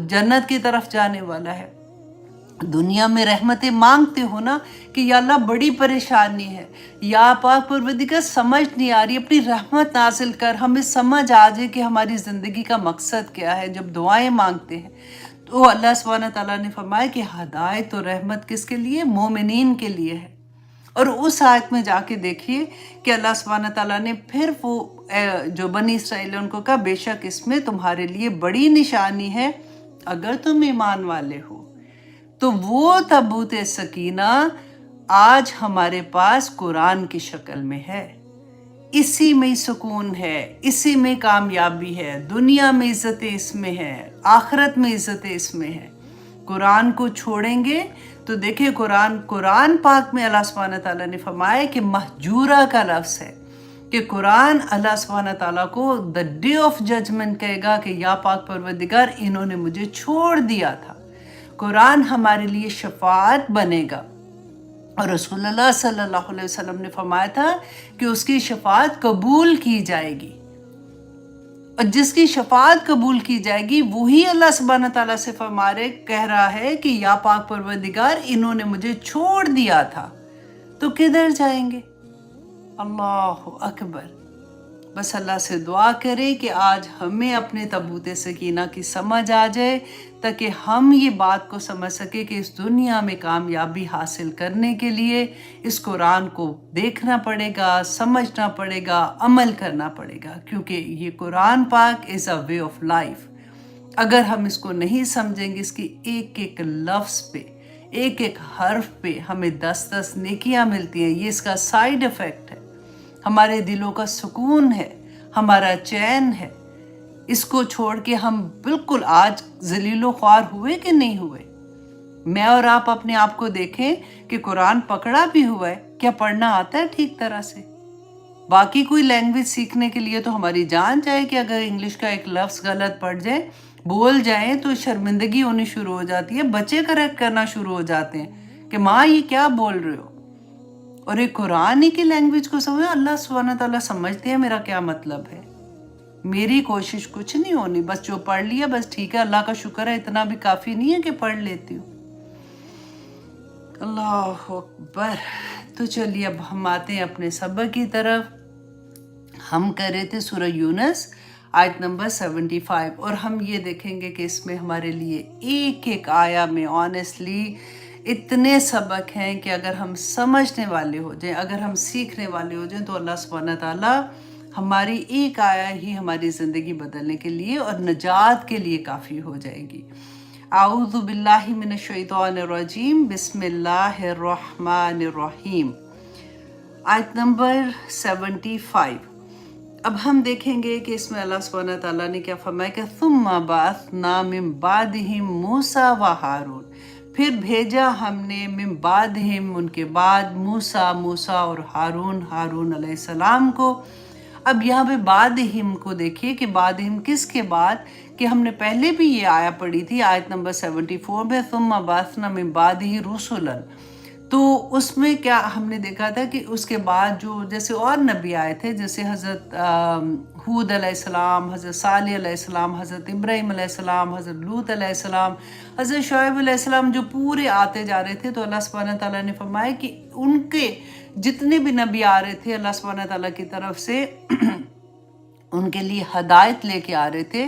جنت کی طرف جانے والا ہے۔ دنیا میں رحمتیں مانگتے ہو نا کہ یا اللہ بڑی پریشانی ہے، یا پاک پروردگار سمجھ نہیں آ رہی، اپنی رحمت نازل کر، ہمیں سمجھ آ جائے کہ ہماری زندگی کا مقصد کیا ہے۔ جب دعائیں مانگتے ہیں تو اللہ سبحانہ تعالیٰ نے فرمایا کہ ہدایت و رحمت کس کے لیے؟ مومنین کے لیے ہے۔ اور اس آیت میں جا کے دیکھیے کہ اللہ سبحانہ تعالیٰ نے پھر وہ جو بنی اسرائیل ان کو کہا بے شک اس میں تمہارے لیے بڑی نشانی ہے اگر تم ایمان والے ہو۔ تو وہ تابوت سکینہ آج ہمارے پاس قرآن کی شکل میں ہے، اسی میں سکون ہے، اسی میں کامیابی ہے، دنیا میں عزت اس میں ہے، آخرت میں عزت اس میں ہے۔ قرآن کو چھوڑیں گے تو دیکھیں قرآن پاک میں اللہ سبحانہ تعالیٰ نے فرمایا کہ مہجورہ کا لفظ ہے، کہ قرآن اللہ سبحانہ تعالیٰ کو دا ڈے آف ججمنٹ کہے گا کہ یا پاک پروردگار انہوں نے مجھے چھوڑ دیا تھا۔ قرآن ہمارے لیے شفاعت بنے گا، اور رسول اللہ صلی اللہ علیہ وسلم نے فرمایا تھا کہ اس کی شفاعت قبول کی جائے گی، اور جس کی شفاعت قبول کی جائے گی وہی اللہ سبحانہ تعالیٰ سے کہہ رہا ہے کہ یا پاک پروردگار انہوں نے مجھے چھوڑ دیا تھا، تو کدھر جائیں گے؟ اللہ اکبر۔ بس اللہ سے دعا کرے کہ آج ہمیں اپنے تابوت سکینہ کی سمجھ آ جائے، تاکہ ہم یہ بات کو سمجھ سکے کہ اس دنیا میں کامیابی حاصل کرنے کے لیے اس قرآن کو دیکھنا پڑے گا، سمجھنا پڑے گا، عمل کرنا پڑے گا، کیونکہ یہ قرآن پاک از اے وے آف لائف۔ اگر ہم اس کو نہیں سمجھیں گے، اس کی ایک ایک لفظ پہ، ایک ایک حرف پہ ہمیں 10 نیکیاں ملتی ہیں، یہ اس کا سائیڈ افیکٹ ہے، ہمارے دلوں کا سکون ہے، ہمارا چین ہے۔ اس کو چھوڑ کے ہم بالکل آج ذلیل و خوار ہوئے کہ نہیں ہوئے؟ میں اور آپ اپنے آپ کو دیکھیں کہ قرآن پکڑا بھی ہوا ہے، کیا پڑھنا آتا ہے ٹھیک طرح سے؟ باقی کوئی لینگویج سیکھنے کے لیے تو ہماری جان جائے کہ اگر انگلش کا ایک لفظ غلط پڑ جائے، بول جائیں تو شرمندگی ہونی شروع ہو جاتی ہے، بچے کریکٹ کرنا شروع ہو جاتے ہیں کہ ماں یہ کیا بول رہے ہو؟ اور ایک قرآن ہی کی لینگویج کو سمجھو، اللہ سبحانہ تعالیٰ سمجھتے ہیں میرا کیا مطلب ہے۔ میری کوشش کچھ نہیں ہونی، بس جو پڑھ لیا بس ٹھیک ہے، اللہ کا شکر ہے، اتنا بھی کافی نہیں ہے کہ پڑھ لیتی ہوں۔ اللہ اکبر۔ تو چلیے اب ہم آتے ہیں اپنے سبق کی طرف۔ ہم کر رہے تھے سورہ یونس آیت نمبر 75، اور ہم یہ دیکھیں گے کہ اس میں ہمارے لیے ایک ایک آیا میں آنیسٹلی اتنے سبق ہیں کہ اگر ہم سمجھنے والے ہو جائیں، اگر ہم سیکھنے والے ہو جائیں، تو اللہ سبحانہ تعالیٰ ہماری ایک آیا ہی ہماری زندگی بدلنے کے لیے اور نجات کے لیے کافی ہو جائے گی۔ اعوذ باللہ من الشیطان الرجیم، بسم اللہ الرحمن الرحیم۔ آیت نمبر 75۔ اب ہم دیکھیں گے کہ اس میں اللہ سبحانہ تعالیٰ نے کیا فرمایا کہ ثم بعثنا من بعدہم موسیٰ و ہارون، پھر بھیجا ہم نے من بعدہم ان کے بعد موسیٰ اور ہارون علیہ السلام کو۔ اب یہاں پہ بعدہم کو دیکھیے کہ بعدہم کس کے بعد، کہ ہم نے پہلے بھی یہ آیا پڑھی تھی آیت نمبر 74 میں ثم بعثنا من بعدہ رسلا، تو اس میں کیا ہم نے دیکھا تھا کہ اس کے بعد جو جیسے اور نبی آئے تھے، جیسے حضرت ہود علیہ السلام، حضرت صالح علیہ السلام، حضرت ابراہیم علیہ السلام، حضرت لوط علیہ السلام، حضرت شعیب علیہ السلام، جو پورے آتے جا رہے تھے، تو اللہ سبحانہ تعالیٰ نے فرمایا کہ ان کے جتنے بھی نبی آ رہے تھے اللہ سبحانہ تعالیٰ کی طرف سے ان کے لیے ہدایت لے کے آ رہے تھے،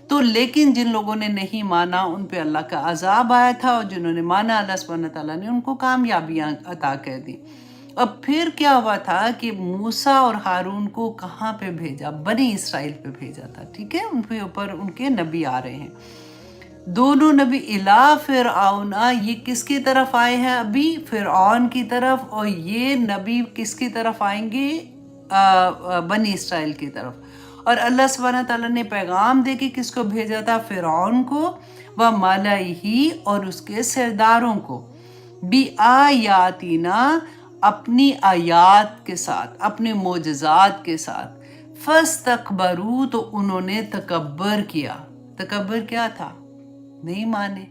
تو لیکن جن لوگوں نے نہیں مانا ان پہ اللہ کا عذاب آیا تھا، اور جنہوں نے مانا اللہ سبحانہ تعالیٰ نے ان کو کامیابیاں عطا کر دی۔ اب پھر کیا ہوا تھا کہ موسیٰ اور ہارون کو کہاں پہ بھیجا؟ بنی اسرائیل پہ بھیجا تھا، ٹھیک ہے، ان کے اوپر ان کے نبی آ رہے ہیں، دونوں نبی الا فرعون، یہ کس کی طرف آئے ہیں؟ ابھی فرعون کی طرف، اور یہ نبی کس کی طرف آئیں گے؟ بنی اسرائیل کی طرف۔ اور اللہ سبحانہ تعالیٰ نے پیغام دے کے کس کو بھیجا تھا؟ فرعون کو، وملئہ، اور اس کے سرداروں کو، بآیاتنا، اپنی آیات کے ساتھ، اپنے معجزات کے ساتھ، فاستکبروا، تو انہوں نے تکبر کیا۔ تکبر کیا تھا؟ نہیں مانے۔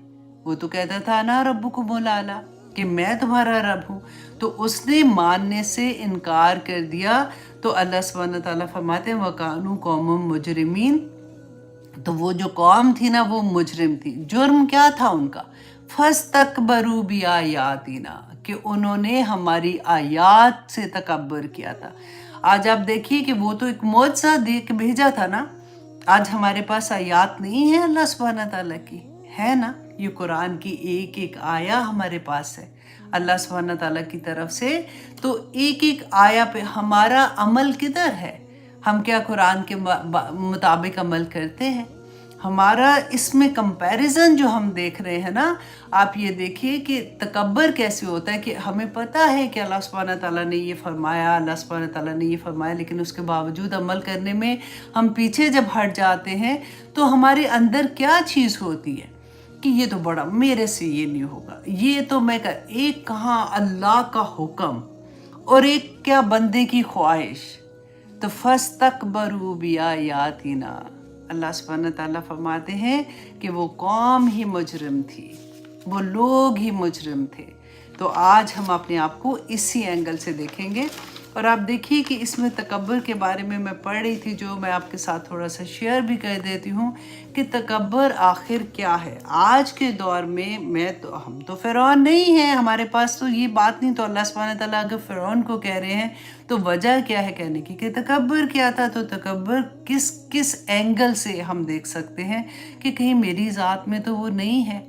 وہ تو کہتا تھا نا ربکم الاعلی، کہ میں تمہارا رب ہوں، تو اس نے ماننے سے انکار کر دیا، تو اللہ سبحانہ تعالیٰ فرماتے ہیں وَكَانُوا قَوْمًا مُجْرِمِينَ، تو وہ جو قوم تھی نا وہ مجرم تھی۔ جرم کیا تھا ان کا؟ فَاسْتَكْبَرُوا بِآيَاتِنَا، کہ انہوں نے ہماری آیات سے تکبر کیا تھا۔ آج آپ دیکھیے کہ وہ تو ایک معجزہ دے کے بھیجا تھا نا، آج ہمارے پاس آیات نہیں ہے اللہ سبحانہ تعالیٰ کی، ہے نا، یہ قرآن کی ایک ایک آیا ہمارے پاس ہے اللہ سبحانہ تعالیٰ کی طرف سے، تو ایک ایک آیا پہ ہمارا عمل کدھر ہے؟ ہم کیا قرآن کے مطابق عمل کرتے ہیں؟ ہمارا اس میں کمپیریزن جو ہم دیکھ رہے ہیں نا، آپ یہ دیکھیے کہ تکبر کیسے ہوتا ہے، کہ ہمیں پتہ ہے کہ اللہ سبحانہ تعالیٰ نے یہ فرمایا، اللہ سبحانہ تعالیٰ نے یہ فرمایا، لیکن اس کے باوجود عمل کرنے میں ہم پیچھے جب ہٹ جاتے ہیں، تو ہمارے اندر کیا چیز ہوتی ہے کہ یہ تو بڑا، میرے سے یہ نہیں ہوگا، یہ تو میں ایک کہاں اللہ کا حکم اور ایک کیا بندے کی خواہش، تو فَاسْتَكْبَرُوا بِآيَاتِنَا، اللہ سبحانہ تعالیٰ فرماتے ہیں کہ وہ قوم ہی مجرم تھی، وہ لوگ ہی مجرم تھے۔ تو آج ہم اپنے آپ کو اسی اینگل سے دیکھیں گے، اور آپ دیکھیے کہ اس میں تکبر کے بارے میں پڑھ رہی تھی، جو میں آپ کے ساتھ تھوڑا سا شیئر بھی کر دیتی ہوں کہ تکبر آخر کیا ہے آج کے دور میں۔ ہم تو فرعون نہیں ہیں، ہمارے پاس تو یہ بات نہیں، تو اللہ سبحانہ تعالیٰ اگر فرعون کو کہہ رہے ہیں تو وجہ کیا ہے کہنے کی کہ تکبر کیا تھا؟ تو تکبر کس اینگل سے ہم دیکھ سکتے ہیں کہ کہیں میری ذات میں تو وہ نہیں ہے۔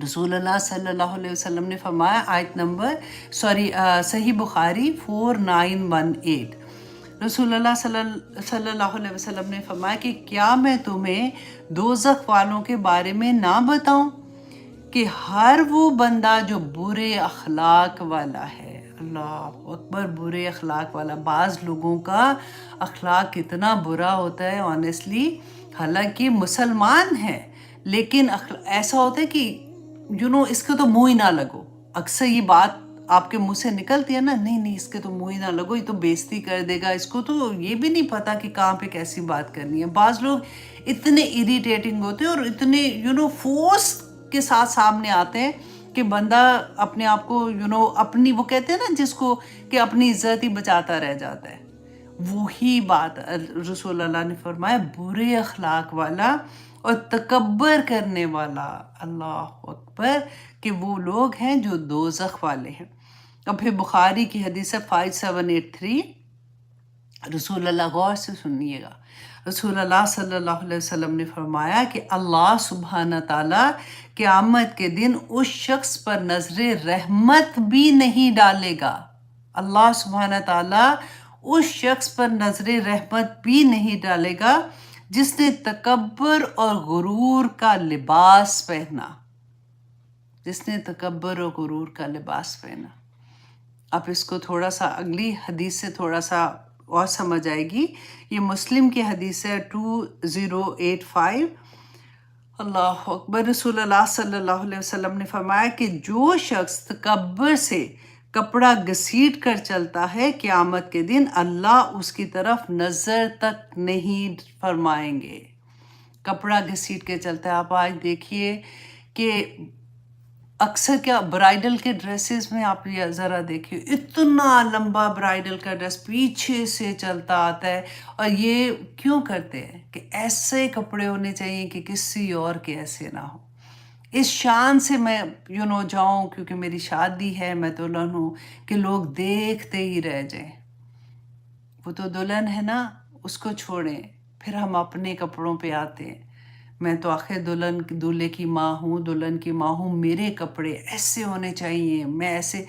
رسول اللہ صلی اللہ علیہ وسلم نے فرمایا، آیت نمبر صحیح بخاری 4918، رسول اللہ صلی اللہ علیہ وسلم نے فرمایا کہ کیا میں تمہیں دوزخ والوں کے بارے میں نہ بتاؤں کہ ہر وہ بندہ جو برے اخلاق والا ہے، اللہ اکبر، برے اخلاق والا، بعض لوگوں کا اخلاق کتنا برا ہوتا ہے آنیسٹلی، حالانکہ مسلمان ہیں، لیکن ایسا ہوتا ہے کہ اس کے تو منہ ہی نہ لگو، اکثر یہ بات آپ کے منہ سے نکلتی ہے نا، نہیں اس کے تو منہ ہی نہ لگو، یہ تو بےزتی کر دے گا، اس کو تو یہ بھی نہیں پتا کہ کہاں پہ کیسی بات کرنی ہے۔ بعض لوگ اتنے اریٹیٹنگ ہوتے ہیں اور اتنے فورس کے ساتھ سامنے آتے ہیں کہ بندہ اپنے آپ کو اپنی، وہ کہتے ہیں نا جس کو کہ اپنی عزت ہی بچاتا رہ جاتا ہے، وہی بات رسول اللہ نے فرمایا، برے اخلاق والا اور تکبر کرنے والا، اللہ اکبر، کہ وہ لوگ ہیں جو دوزخ والے ہیں۔ اب پھر بخاری کی حدیث 5783، رسول اللہ، غور سے سنیے گا، رسول اللہ صلی اللہ علیہ وسلم نے فرمایا کہ اللہ سبحانہ تعالیٰ قیامت کے دن اس شخص پر نظر رحمت بھی نہیں ڈالے گا، اللہ سبحانہ تعالیٰ اس شخص پر نظر رحمت بھی نہیں ڈالے گا جس نے تکبر اور غرور کا لباس پہنا، جس نے تکبر اور غرور کا لباس پہنا۔ اب اس کو تھوڑا سا اگلی حدیث سے تھوڑا سا اور سمجھ آئے گی. یہ مسلم کی حدیث ہے 2085. اللہ اکبر. رسول اللہ صلی اللہ علیہ وسلم نے فرمایا کہ جو شخص تکبر سے کپڑا گھسیٹ کر چلتا ہے قیامت کے دن اللہ اس کی طرف نظر تک نہیں فرمائیں گے. کپڑا گھسیٹ کے چلتا ہے. آپ آج دیکھیے کہ اکثر کیا برائڈل کے ڈریسز میں آپ یہ ذرا دیکھیے اتنا لمبا برائڈل کا ڈریس پیچھے سے چلتا آتا ہے. اور یہ کیوں کرتے ہیں کہ ایسے کپڑے ہونے چاہیے کہ کسی اور کے ایسے نہ ہو. اس شان سے میں جاؤں کیونکہ میری شادی ہے, میں دلہن ہوں, کہ لوگ دیکھتے ہی رہ جائیں. وہ تو دلہن ہے نا, اس کو چھوڑیں. پھر ہم اپنے کپڑوں پہ آتے ہیں. میں تو آخر دولہے کی ماں ہوں, دلہن کی ماں ہوں, میرے کپڑے ایسے ہونے چاہیے, میں ایسے.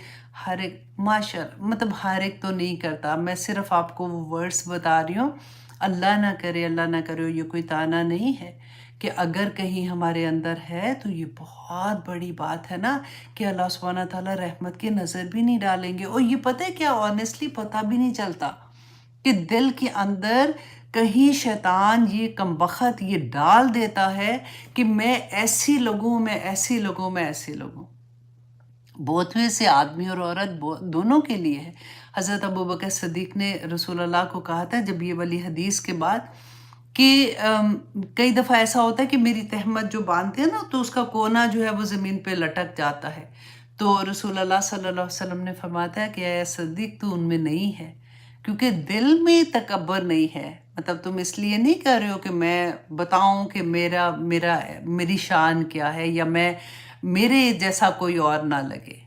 ہر ایک مطلب ہر ایک تو نہیں کرتا, میں صرف آپ کو وہ ورڈس بتا رہی ہوں. اللہ نہ کرے یہ کوئی تانا نہیں ہے کہ اگر کہیں ہمارے اندر ہے تو یہ بہت بڑی بات ہے نا کہ اللہ سبحانہ تعالیٰ رحمت کی نظر بھی نہیں ڈالیں گے. اور یہ پتہ ہے کیا, آنیسٹلی پتہ بھی نہیں چلتا کہ دل کے اندر کہیں شیطان یہ کمبخت یہ ڈال دیتا ہے کہ میں ایسی لوگوں میں ایسے لوگوں. بہت سے آدمی اور عورت دونوں کے لیے ہے. حضرت ابوبکر صدیق نے رسول اللہ کو کہا تھا جب یہ والی حدیث کے بعد کہ کئی دفعہ ایسا ہوتا ہے کہ میری تہمت جو باندھتے ہیں نا تو اس کا کونا جو ہے وہ زمین پہ لٹک جاتا ہے. تو رسول اللہ صلی اللہ علیہ وسلم نے فرمایا ہے کہ اے صدیق تو ان میں نہیں ہے, کیونکہ دل میں تکبر نہیں ہے. مطلب تم اس لیے نہیں کر رہے ہو کہ میں بتاؤں کہ میری شان کیا ہے یا میرے جیسا کوئی اور نہ لگے.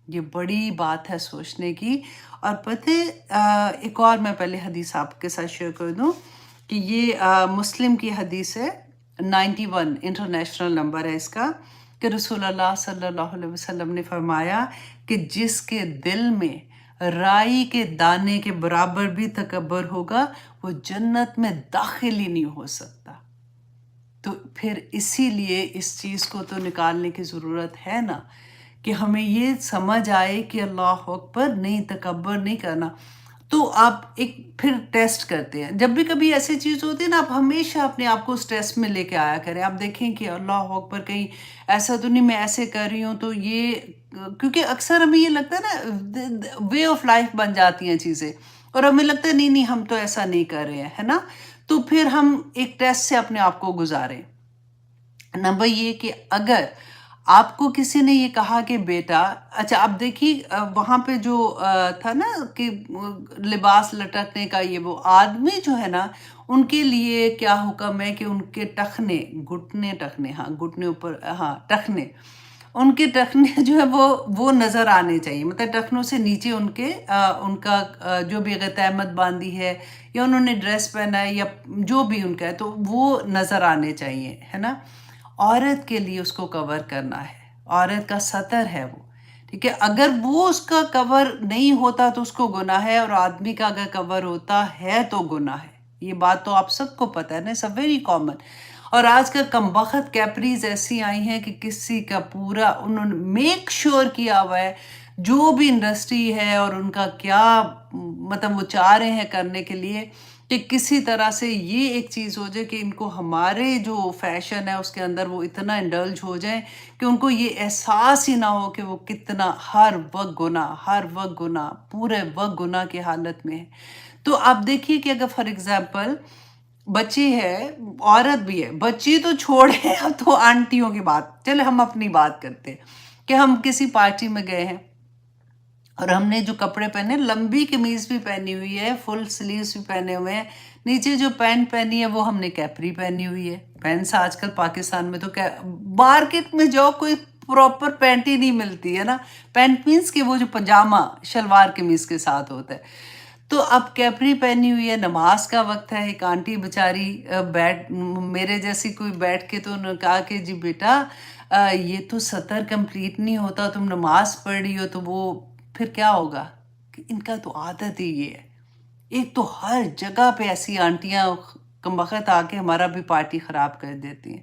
یہ بڑی بات ہے سوچنے کی. اور پتہ ایک اور میں پہلے حدیث آپ کے ساتھ شیئر کر دوں کہ یہ مسلم کی حدیث ہے 91 انٹرنیشنل نمبر ہے اس کا, کہ رسول اللہ صلی اللہ علیہ وسلم نے فرمایا کہ جس کے دل میں رائی کے دانے کے برابر بھی تکبر ہوگا وہ جنت میں داخل ہی نہیں ہو سکتا. تو پھر اسی لیے اس چیز کو تو نکالنے کی ضرورت ہے نا کہ ہمیں یہ سمجھ آئے کہ اللہ اکبر, نہیں تکبر نہیں کرنا. تو آپ ایک پھر ٹیسٹ کرتے ہیں جب بھی کبھی ایسی چیز ہوتی ہے نا, آپ ہمیشہ اپنے آپ کو اس ٹیسٹ میں لے کے آیا کریں. آپ دیکھیں کہ اللہ اکبر کہیں ایسا تو نہیں میں ایسے کر رہی ہوں. تو یہ کیونکہ اکثر ہمیں یہ لگتا ہے نا وے آف لائف بن جاتی ہیں چیزیں, اور ہمیں لگتا ہے نہیں ہم تو ایسا نہیں کر رہے ہیں, ہے نا. تو پھر ہم ایک ٹیسٹ سے اپنے آپ کو گزاریں. نمبر یہ کہ اگر آپ کو کسی نے یہ کہا کہ بیٹا, اچھا آپ دیکھیے وہاں پہ جو تھا نا کہ لباس لٹکنے کا, یہ وہ آدمی جو ہے نا ان کے لیے کیا حکم ہے کہ ان کے گھٹنے اوپر ٹخنے, ان کے ٹخنے جو ہے وہ نظر آنے چاہیے. مطلب ٹخنوں سے نیچے ان کا جو بھی اگر تہمت باندھی ہے یا انہوں نے ڈریس پہنا ہے یا جو بھی ان کا ہے تو وہ نظر آنے چاہیے, ہے نا. عورت کے لیے اس کو کور کرنا ہے, عورت کا سطر ہے وہ, ٹھیک ہے. اگر وہ اس کا کور نہیں ہوتا تو اس کو گناہ ہے, اور آدمی کا اگر کور ہوتا ہے تو گناہ ہے. یہ بات تو آپ سب کو پتہ ہے نا, اٹس ویری کامن. اور آج کل کمبخت کیپریز ایسی آئی ہیں کہ کسی کا پورا انہوں نے میک شور کیا ہوا ہے جو بھی انڈسٹری ہے اور ان کا کیا مطلب وہ چاہ رہے ہیں کرنے کے لیے کہ کسی طرح سے یہ ایک چیز ہو جائے کہ ان کو ہمارے جو فیشن ہے اس کے اندر وہ اتنا انڈلج ہو جائیں کہ ان کو یہ احساس ہی نہ ہو کہ وہ کتنا ہر وقت گناہ پورے وقت گناہ کی حالت میں ہے. تو آپ دیکھیے کہ اگر فار ایگزامپل بچی ہے, عورت بھی ہے, بچی تو چھوڑے اب تو آنٹیوں کی بات, چلے ہم اپنی بات کرتے ہیں کہ ہم کسی پارٹی میں گئے ہیں اور ہم نے جو کپڑے پہنے, لمبی قمیض بھی پہنی ہوئی ہے, فل سلیوز بھی پہنے ہوئے ہیں, نیچے جو پینٹ پہنی ہے وہ ہم نے کیپری پہنی ہوئی ہے. پینٹس آج کل پاکستان میں تو مارکیٹ میں جو کوئی پراپر پینٹ ہی نہیں ملتی ہے نا. پینٹ مینس کہ وہ جو پجامہ شلوار قمیض کے ساتھ ہوتا ہے. تو اب کیپری پہنی ہوئی ہے, نماز کا وقت ہے. ایک آنٹی بیچاری میرے جیسی کوئی بیٹھ کے تو انہوں نے کہا کہ جی بیٹا یہ تو سطر کمپلیٹ نہیں ہوتا, تم نماز پڑھ رہی ہو تو وہ پھر کیا ہوگا. کہ ان کا تو عادت ہی یہ ہے. ایک تو ہر جگہ پہ ایسی آنٹیاں کمبخت آ کے ہمارا بھی پارٹی خراب کر دیتی ہیں.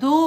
2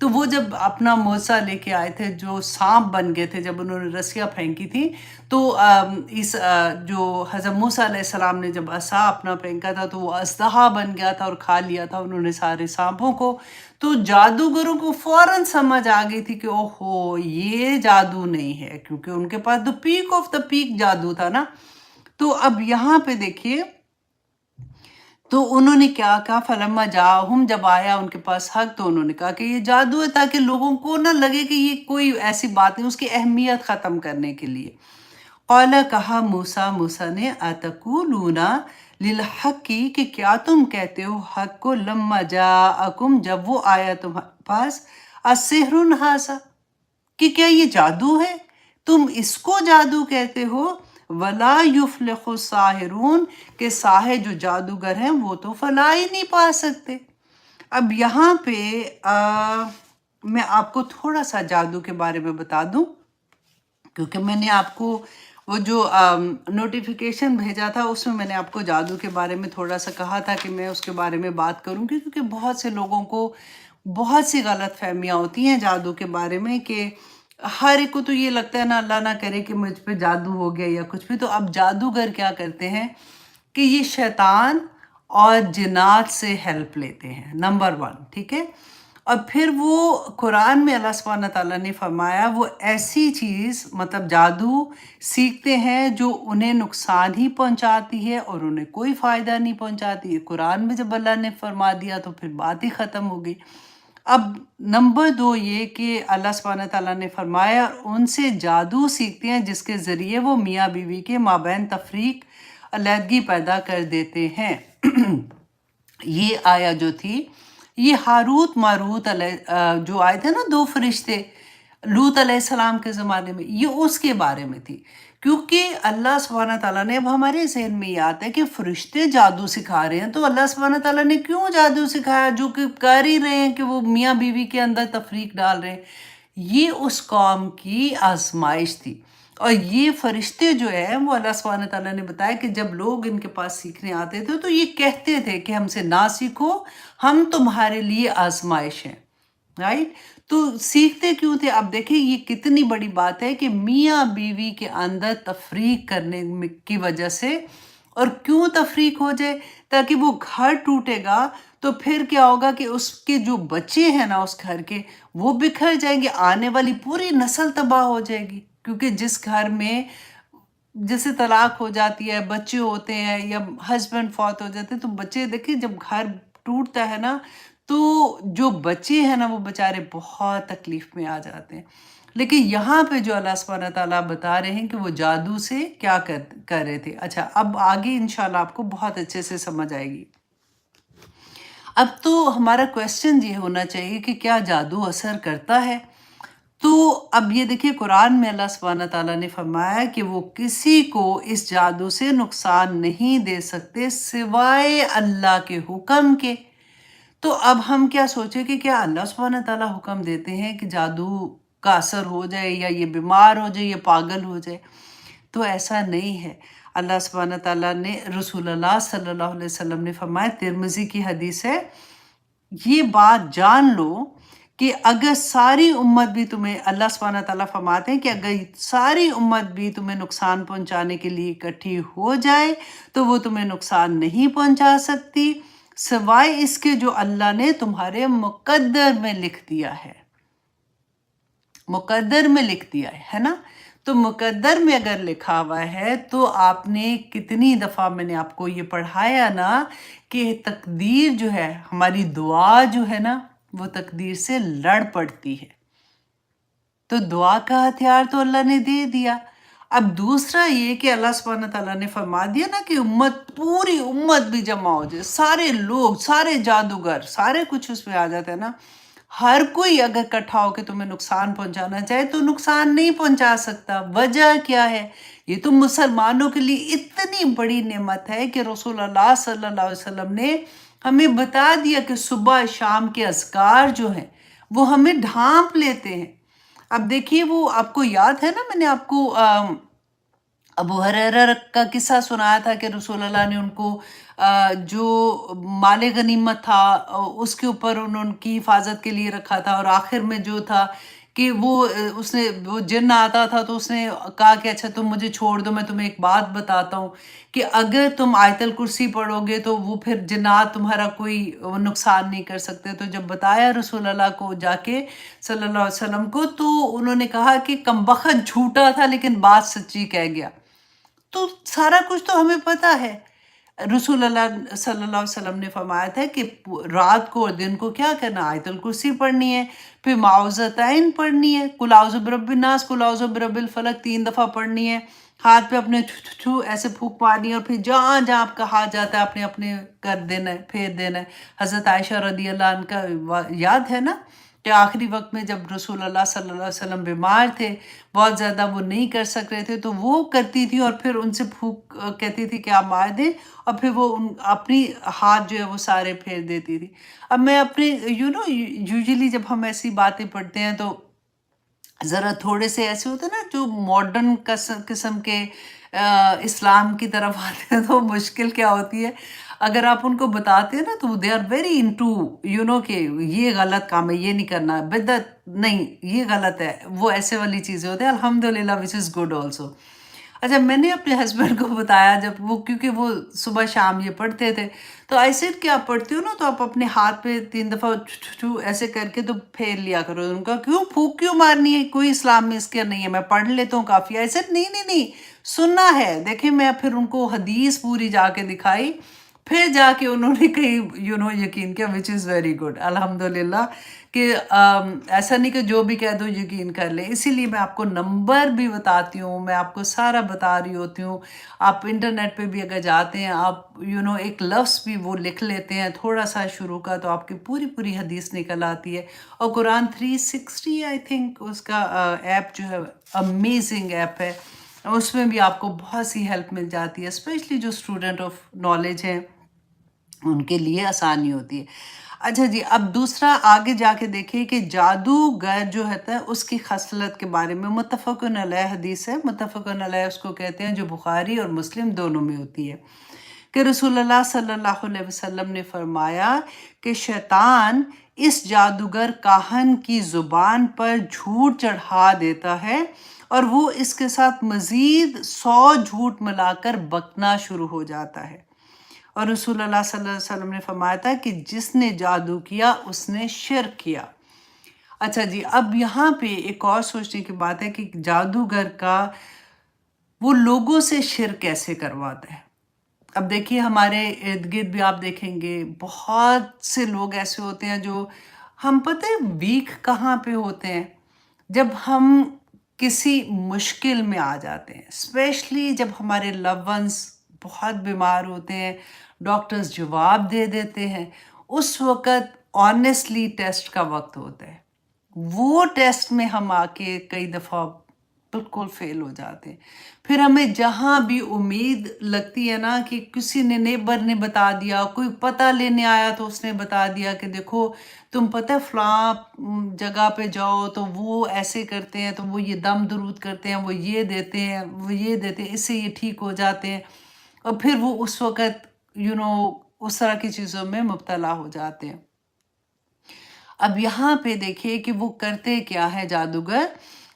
تو وہ جب اپنا موزہ لے کے آئے تھے جو سانپ بن گئے تھے، جب انہوں نے رسیاں پھینکی تھی تو جو حضرت موسیٰ علیہ السلام نے جب عصا اپنا پھینکا تھا تو وہ اژدہا بن گیا تھا اور کھا لیا تھا انہوں نے سارے سانپوں کو. تو جادوگروں کو فوراً سمجھ آ گئی تھی کہ اوہو یہ جادو نہیں ہے، کیونکہ ان کے پاس پیک آف دا پیک جادو تھا نا. تو اب یہاں پہ دیکھیے تو انہوں نے کیا کہا، فلما جاءہم، جب آیا ان کے پاس حق تو انہوں نے کہا کہ یہ جادو ہے، تاکہ لوگوں کو نہ لگے کہ یہ کوئی ایسی بات نہیں، اس کی اہمیت ختم کرنے کے لیے. قال، کہا موسیٰ نے، اتقولون للحق، کہ کیا تم کہتے ہو حق کو، لما جاءکم، جب وہ آیا تمہارے پاس، السحر ھذا، کہ کیا یہ جادو ہے، تم اس کو جادو کہتے ہو. ولا یفلح الساحرون، کہ ساحر جو جادوگر ہیں وہ تو فلاح ہی نہیں پا سکتے. اب یہاں پہ میں آپ کو تھوڑا سا جادو کے بارے میں بتا دوں، کیونکہ میں نے آپ کو وہ جو نوٹیفیکیشن بھیجا تھا اس میں میں نے آپ کو جادو کے بارے میں تھوڑا سا کہا تھا کہ میں اس کے بارے میں بات کروں گی، کیونکہ بہت سے لوگوں کو بہت سی غلط فہمیاں ہوتی ہیں جادو کے بارے میں، کہ ہر ایک کو تو یہ لگتا ہے نا اللہ نہ کرے کہ مجھ پہ جادو ہو گیا یا کچھ بھی. تو اب جادوگر کیا کرتے ہیں کہ یہ شیطان اور جنات سے ہیلپ لیتے ہیں، نمبر 1، ٹھیک ہے. اور پھر وہ قرآن میں اللہ سبحانہ تعالیٰ نے فرمایا وہ ایسی چیز مطلب جادو سیکھتے ہیں جو انہیں نقصان ہی پہنچاتی ہے اور انہیں کوئی فائدہ نہیں پہنچاتی ہے. قرآن میں جب اللہ نے فرما دیا تو پھر بات ہی ختم ہو گئی. اب نمبر 2 یہ کہ اللہ سبحانہ تعالیٰ نے فرمایا ان سے جادو سیکھتے ہیں جس کے ذریعے وہ میاں بیوی کے مابین تفریق، علیحدگی پیدا کر دیتے ہیں. یہ آیا جو تھی یہ ہاروت ماروت جو آئے تھے نا 2 فرشتے لوط علیہ السلام کے زمانے میں، یہ اس کے بارے میں تھی. کیونکہ اللہ سبحانہ تعالیٰ نے، اب ہمارے ذہن میں یہ آتا ہے کہ فرشتے جادو سکھا رہے ہیں، تو اللہ سبحانہ تعالیٰ نے کیوں جادو سکھایا، جو کہ کر ہی رہے ہیں کہ وہ میاں بیوی کے اندر تفریق ڈال رہے ہیں. یہ اس قوم کی آزمائش تھی. اور یہ فرشتے جو ہیں وہ اللہ سبحانہ تعالیٰ نے بتایا کہ جب لوگ ان کے پاس سیکھنے آتے تھے تو یہ کہتے تھے کہ ہم سے نہ سیکھو، ہم تمہارے لیے آزمائش ہیں، رائٹ. تو سیکھتے کیوں تھے؟ اب دیکھیں یہ کتنی بڑی بات ہے کہ میاں بیوی کے اندر تفریق کرنے کی وجہ سے، اور کیوں تفریق ہو جائے، تاکہ وہ گھر ٹوٹے گا تو پھر کیا ہوگا کہ اس کے جو بچے ہیں نا اس گھر کے وہ بکھر جائیں گے، آنے والی پوری نسل تباہ ہو جائے گی. کیونکہ جس گھر میں جیسے طلاق ہو جاتی ہے، بچے ہوتے ہیں یا ہسبینڈ فوت ہو جاتے ہیں، تو بچے دیکھیں جب گھر ٹوٹتا ہے نا تو جو بچے ہیں نا وہ بیچارے بہت تکلیف میں آ جاتے ہیں. لیکن یہاں پہ جو اللہ سبحانہ تعالیٰ بتا رہے ہیں کہ وہ جادو سے کیا کر رہے تھے. اچھا اب آگے انشاءاللہ آپ کو بہت اچھے سے سمجھ آئے گی. اب تو ہمارا کویسچن یہ ہونا چاہیے کہ کیا جادو اثر کرتا ہے؟ تو اب یہ دیکھیے قرآن میں اللہ سبحانہ تعالیٰ نے فرمایا کہ وہ کسی کو اس جادو سے نقصان نہیں دے سکتے سوائے اللہ کے حکم کے. تو اب ہم کیا سوچیں کہ کیا اللہ سبحانہ تعالیٰ حکم دیتے ہیں کہ جادو کا اثر ہو جائے یا یہ بیمار ہو جائے یا پاگل ہو جائے؟ تو ایسا نہیں ہے. اللہ سبحانہ تعالیٰ نے، رسول اللہ صلی اللہ علیہ وسلم نے فرمایا، ترمذی کی حدیث ہے، یہ بات جان لو کہ اگر ساری امت بھی تمہیں، اللہ سبحانہ تعالیٰ فرماتے ہیں کہ اگر ساری امت بھی تمہیں نقصان پہنچانے کے لیے اکٹھی ہو جائے تو وہ تمہیں نقصان نہیں پہنچا سکتی سوائے اس کے جو اللہ نے تمہارے مقدر میں لکھ دیا ہے. مقدر میں لکھ دیا ہے نا. تو مقدر میں اگر لکھا ہوا ہے تو آپ نے کتنی دفعہ میں نے آپ کو یہ پڑھایا نا کہ تقدیر جو ہے، ہماری دعا جو ہے نا وہ تقدیر سے لڑ پڑتی ہے. تو دعا کا ہتھیار تو اللہ نے دے دیا. اب دوسرا یہ کہ اللہ سبحانہ تعالیٰ نے فرما دیا نا کہ امت، پوری امت بھی جمع ہو جائے، سارے لوگ، سارے جادوگر، سارے کچھ اس میں آ جاتا ہے نا. ہر کوئی اگر اکٹھا ہو کے تمہیں نقصان پہنچانا چاہے تو نقصان نہیں پہنچا سکتا. وجہ کیا ہے؟ یہ تو مسلمانوں کے لیے اتنی بڑی نعمت ہے کہ رسول اللہ صلی اللہ علیہ وسلم نے ہمیں بتا دیا کہ صبح شام کے اذکار جو ہیں وہ ہمیں ڈھانپ لیتے ہیں. اب دیکھیے وہ آپ کو یاد ہے نا، میں نے آپ کو ابو ہریرہ کا قصہ سنایا تھا کہ رسول اللہ نے ان کو جو مال غنیمت تھا اس کے اوپر ان کی حفاظت کے لیے رکھا تھا، اور آخر میں جو تھا کہ وہ جن آتا تھا تو اس نے کہا کہ اچھا تم مجھے چھوڑ دو، میں تمہیں ایک بات بتاتا ہوں کہ اگر تم آیت الکرسی پڑھو گے تو وہ پھر جنات تمہارا کوئی نقصان نہیں کر سکتے۔ تو جب بتایا رسول اللہ کو جا کے صلی اللہ علیہ وسلم کو، تو انہوں نے کہا کہ کمبخت جھوٹا تھا لیکن بات سچی کہہ گیا۔ تو سارا کچھ تو ہمیں پتہ ہے۔ رسول اللہ صلی اللہ علیہ وسلم نے فرمایا تھا کہ رات کو اور دن کو کیا کرنا، آیت الکرسی پڑھنی ہے، پھر معوذتین پڑھنی ہے، قل اعوذ برب الناس، قل اعوذ برب الفلق 3 دفعہ پڑھنی ہے، ہاتھ پہ اپنے چھو ایسے پھونک مارنی ہے، اور پھر جہاں جہاں آپ کا ہاتھ جاتا ہے اپنے اپنے کر دینا ہے، پھیر دینا ہے۔ حضرت عائشہ رضی اللہ عنہ کا یاد ہے نا کہ آخری وقت میں جب رسول اللہ صلی اللہ علیہ وسلم بیمار تھے، بہت زیادہ وہ نہیں کر سک رہے تھے، تو وہ کرتی تھی اور پھر ان سے کہتی تھی کہ آپ مار دیں، اور پھر وہ اپنی ہاتھ جو ہے وہ سارے پھیر دیتی تھی۔ اب میں اپنے یوزلی جب ہم ایسی باتیں پڑھتے ہیں تو ذرا تھوڑے سے ایسے ہوتے ہیں نا جو ماڈرن قسم کے اسلام کی طرف آتے ہیں، تو مشکل کیا ہوتی ہے، اگر آپ ان کو بتاتے ہیں نا تو دے آر ویری انٹو کہ یہ غلط کام ہے، یہ نہیں کرنا، بدعت نہیں، یہ غلط ہے، وہ ایسے والی چیزیں ہوتی ہیں، الحمدللہ وچ از گڈ آلسو۔ اچھا میں نے اپنے ہسبینڈ کو بتایا، جب کیونکہ وہ صبح شام یہ پڑھتے تھے، تو آئی سیڈ کہ آپ پڑھتے ہو نا تو آپ اپنے ہاتھ پہ 3 دفعہ ایسے کر کے تو پھیر لیا کرو۔ ان کا کیوں پھونک کیوں مارنی ہے، کوئی اسلام میں اس کے نہیں ہے، میں پڑھ لیتا ہوں کافی۔ آئی سیڈ نہیں سننا ہے۔ دیکھیں میں پھر ان کو حدیث پوری جا کے دکھائی، پھر جا کے انہوں نے کہیں یقین کیا، وچ از ویری گڈ الحمدللہ، کہ ایسا نہیں کہ جو بھی کہہ دو یقین کر لیں۔ اسی لیے میں آپ کو نمبر بھی بتاتی ہوں، میں آپ کو سارا بتا رہی ہوتی ہوں۔ آپ انٹرنیٹ پہ بھی اگر جاتے ہیں، آپ ایک لفظ بھی وہ لکھ لیتے ہیں تھوڑا سا شروع کا، تو آپ کی پوری حدیث نکل آتی ہے۔ اور قرآن 360 آئی تھنک اس کا ایپ جو ہے، امیزنگ ایپ ہے، اس میں بھی آپ کو بہت سی ہیلپ مل جاتی ہے، اسپیشلی جو اسٹوڈنٹ آف نالج ہیں ان کے لیے آسانی ہوتی ہے۔ اچھا جی، اب دوسرا آگے جا کے دیکھیں کہ جادوگر جو ہے اس کی خصلت کے بارے میں متفقن علیہ حدیث ہے۔ متفقن علیہ اس کو کہتے ہیں جو بخاری اور مسلم دونوں میں ہوتی ہے، کہ رسول اللہ صلی اللہ علیہ وسلم نے فرمایا کہ شیطان اس جادوگر کاہن کی زبان پر جھوٹ چڑھا دیتا ہے، اور وہ اس کے ساتھ مزید 100 جھوٹ ملا کر بکنا شروع ہو جاتا ہے۔ اور رسول اللہ صلی اللہ علیہ وسلم نے فرمایا تھا کہ جس نے جادو کیا اس نے شرک کیا۔ اچھا جی، اب یہاں پہ ایک اور سوچنے کی بات ہے کہ جادوگر کا وہ لوگوں سے شرک کیسے کرواتا ہے۔ اب دیکھیے ہمارے ارد گرد بھی آپ دیکھیں گے بہت سے لوگ ایسے ہوتے ہیں جو ہم پتہ ہے ویک کہاں پہ ہوتے ہیں، جب ہم کسی مشکل میں آ جاتے ہیں، اسپیشلی جب ہمارے لو ونس بہت بیمار ہوتے ہیں، ڈاکٹرز جواب دے دیتے ہیں، اس وقت آنیسٹلی ٹیسٹ کا وقت ہوتا ہے۔ وہ ٹیسٹ میں ہم آ کے کئی دفعہ بالکل فیل ہو جاتے ہیں۔ پھر ہمیں جہاں بھی امید لگتی ہے نا کہ کسی نے نیبر نے بتا دیا، کوئی پتہ لینے آیا تو اس نے بتا دیا کہ دیکھو تم پتہ فلاں جگہ پہ جاؤ تو وہ ایسے کرتے ہیں، تو وہ یہ دم درود کرتے ہیں، وہ یہ دیتے ہیں، وہ یہ دیتے ہیں، اس سے یہ ٹھیک ہو جاتے ہیں، اور پھر وہ اس وقت اس طرح کی چیزوں میں مبتلا ہو جاتے ہیں۔ اب یہاں پہ دیکھیے کہ وہ کرتے کیا ہے جادوگر،